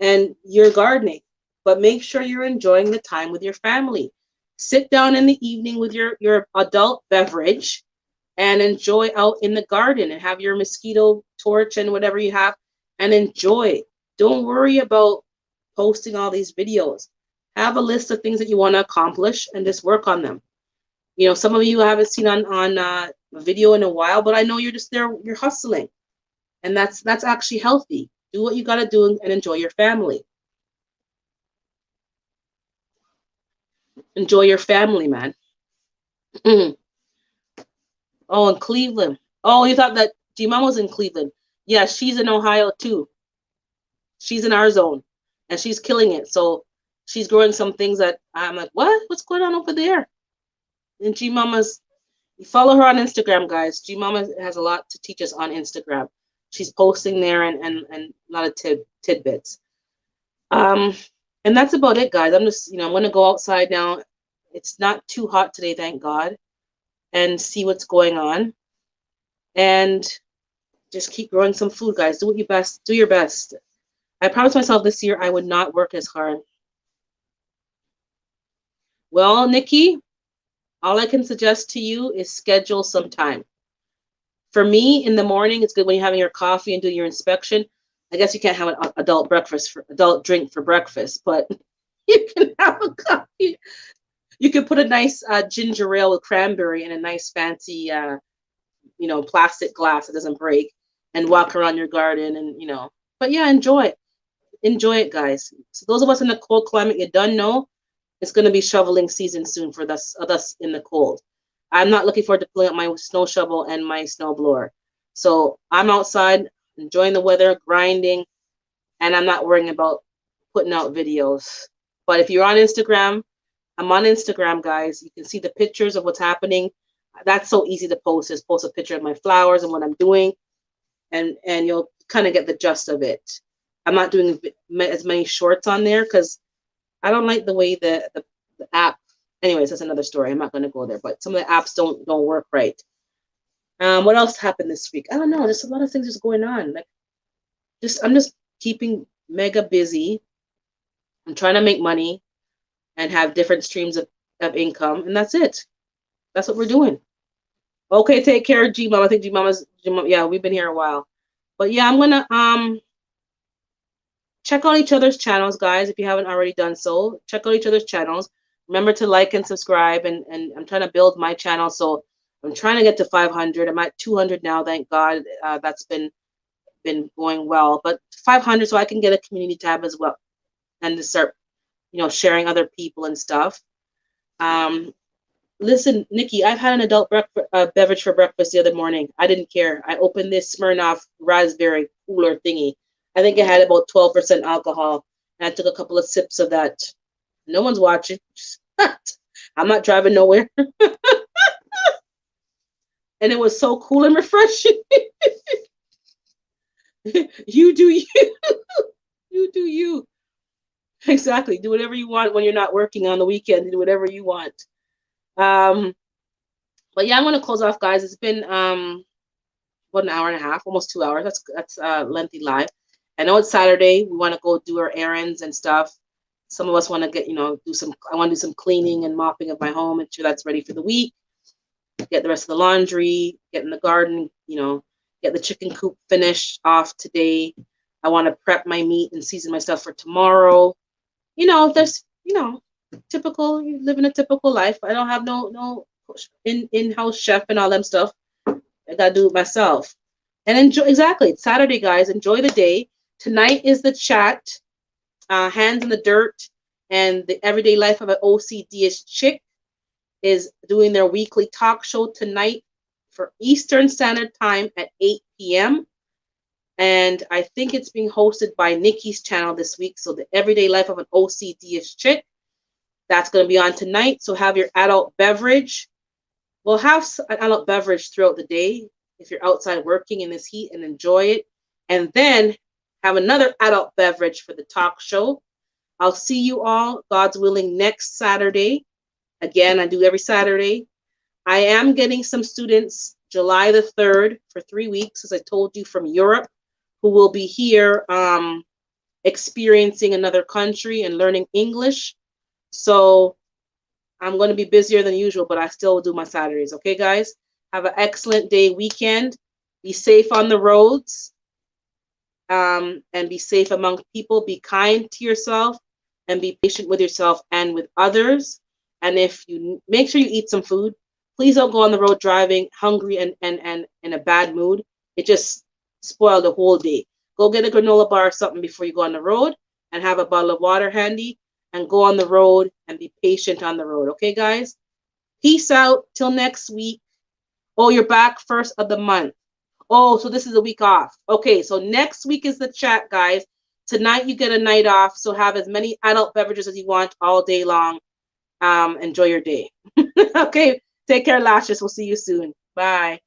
and you're gardening. But make sure you're enjoying the time with your family. Sit down in the evening with your adult beverage and enjoy out in the garden and have your mosquito torch and whatever you have and enjoy. Don't worry about posting all these videos. Have a list of things that you want to accomplish and just work on them. You know, some of you I haven't seen on a video in a while, but I know you're just there, you're hustling. And that's actually healthy. Do what you got to do and enjoy your family. Enjoy your family, man. Oh, in Cleveland. Oh, you thought that G-Mama was in Cleveland. Yeah, she's in Ohio too. She's in our zone and she's killing it. So she's growing some things that I'm like, what? What's going on over there? And G-Mama's, you follow her on Instagram, guys. G-Mama has a lot to teach us on Instagram. She's posting there and a lot of tidbits. And that's about it, guys. I'm just, I'm going to go outside now. It's not too hot today, thank God, and see what's going on. And just keep growing some food, guys. Do your best. I promised myself this year I would not work as hard. Well, Nikki, all I can suggest to you is schedule some time. For me, in the morning, it's good when you're having your coffee and do your inspection. I guess you can't have an adult drink for breakfast, but you can have a coffee. You could put a nice ginger ale with cranberry in a nice fancy, plastic glass that doesn't break, and walk around your garden and. But yeah, enjoy it, guys. So those of us in the cold climate, you don't know, it's going to be shoveling season soon for us in the cold. I'm not looking forward to pulling up my snow shovel and my snow blower. So I'm outside enjoying the weather, grinding, and I'm not worrying about putting out videos. But if you're on Instagram, I'm on Instagram, guys. You can see the pictures of what's happening. That's so easy to post. Just post a picture of my flowers and what I'm doing, and you'll kind of get the gist of it. I'm not doing as many shorts on there because I don't like the way the app. Anyways, that's another story. I'm not going to go there. But some of the apps don't work right. What else happened this week? I don't know. There's a lot of things just going on. I'm just keeping mega busy. I'm trying to make money and have different streams of income, and that's it. That's what we're doing. Okay, take care, G-Mama. I think G-Mama's, yeah, we've been here a while. But yeah, I'm gonna check out each other's channels, guys. If you haven't already done so, check out each other's channels. Remember to like and subscribe, and I'm trying to build my channel, so I'm trying to get to 500. I'm at 200 now, thank God. That's been going well, but 500 so I can get a community tab as well, and to start, sharing other people and stuff. Listen, Nikki, I've had an adult beverage for breakfast the other morning. I didn't care. I opened this Smirnoff raspberry cooler thingy. I think it had about 12% alcohol, and I took a couple of sips of that. No one's watching. I'm not driving nowhere. And it was so cool and refreshing. You do you. You do you. Exactly. Do whatever you want when you're not working on the weekend. Do whatever you want. But yeah, I'm going to close off, guys. It's been about an hour and a half, almost 2 hours. That's lengthy live. I know it's Saturday. We want to go do our errands and stuff. Some of us want to get, I want to do some cleaning and mopping of my home, and sure that's ready for the week. Get the rest of the laundry, get in the garden, get the chicken coop finished off today. I want to prep my meat and season my stuff for tomorrow. There's, typical, you live in a typical life. I don't have no in-house chef and all them stuff. I gotta do it myself. And enjoy. Exactly, it's Saturday, guys. Enjoy the day. Tonight is the chat, Hands in the Dirt, and the Everyday Life of an OCD-ish Chick is doing their weekly talk show tonight for Eastern Standard Time at 8 p.m. And I think it's being hosted by Nikki's channel this week. So the Everyday Life of an OCD-ish Chick. That's going to be on tonight. So have your adult beverage. We'll have an adult beverage throughout the day if you're outside working in this heat, and enjoy it. And then have another adult beverage for the talk show I'll see you all, God's willing, next Saturday. Again, I do every Saturday. I am getting some students July the 3rd for 3 weeks, as I told you, from Europe, who will be here experiencing another country and learning English. So I'm going to be busier than usual, but I still will do my Saturdays. Okay, guys? Have an excellent day, weekend. Be safe on the roads, and be safe among people. Be kind to yourself and be patient with yourself and with others. And if you make sure you eat some food, please don't go on the road driving hungry and in a bad mood. It just spoiled the whole day. Go get a granola bar or something before you go on the road, and have a bottle of water handy, and go on the road and be patient on the road. Okay, guys? Peace out till next week. Oh, you're back first of the month. Oh, so this is a week off. Okay, so next week is the chat, guys. Tonight you get a night off, so have as many adult beverages as you want all day long. Enjoy your day. Okay, take care, Lashes. We'll see you soon. Bye.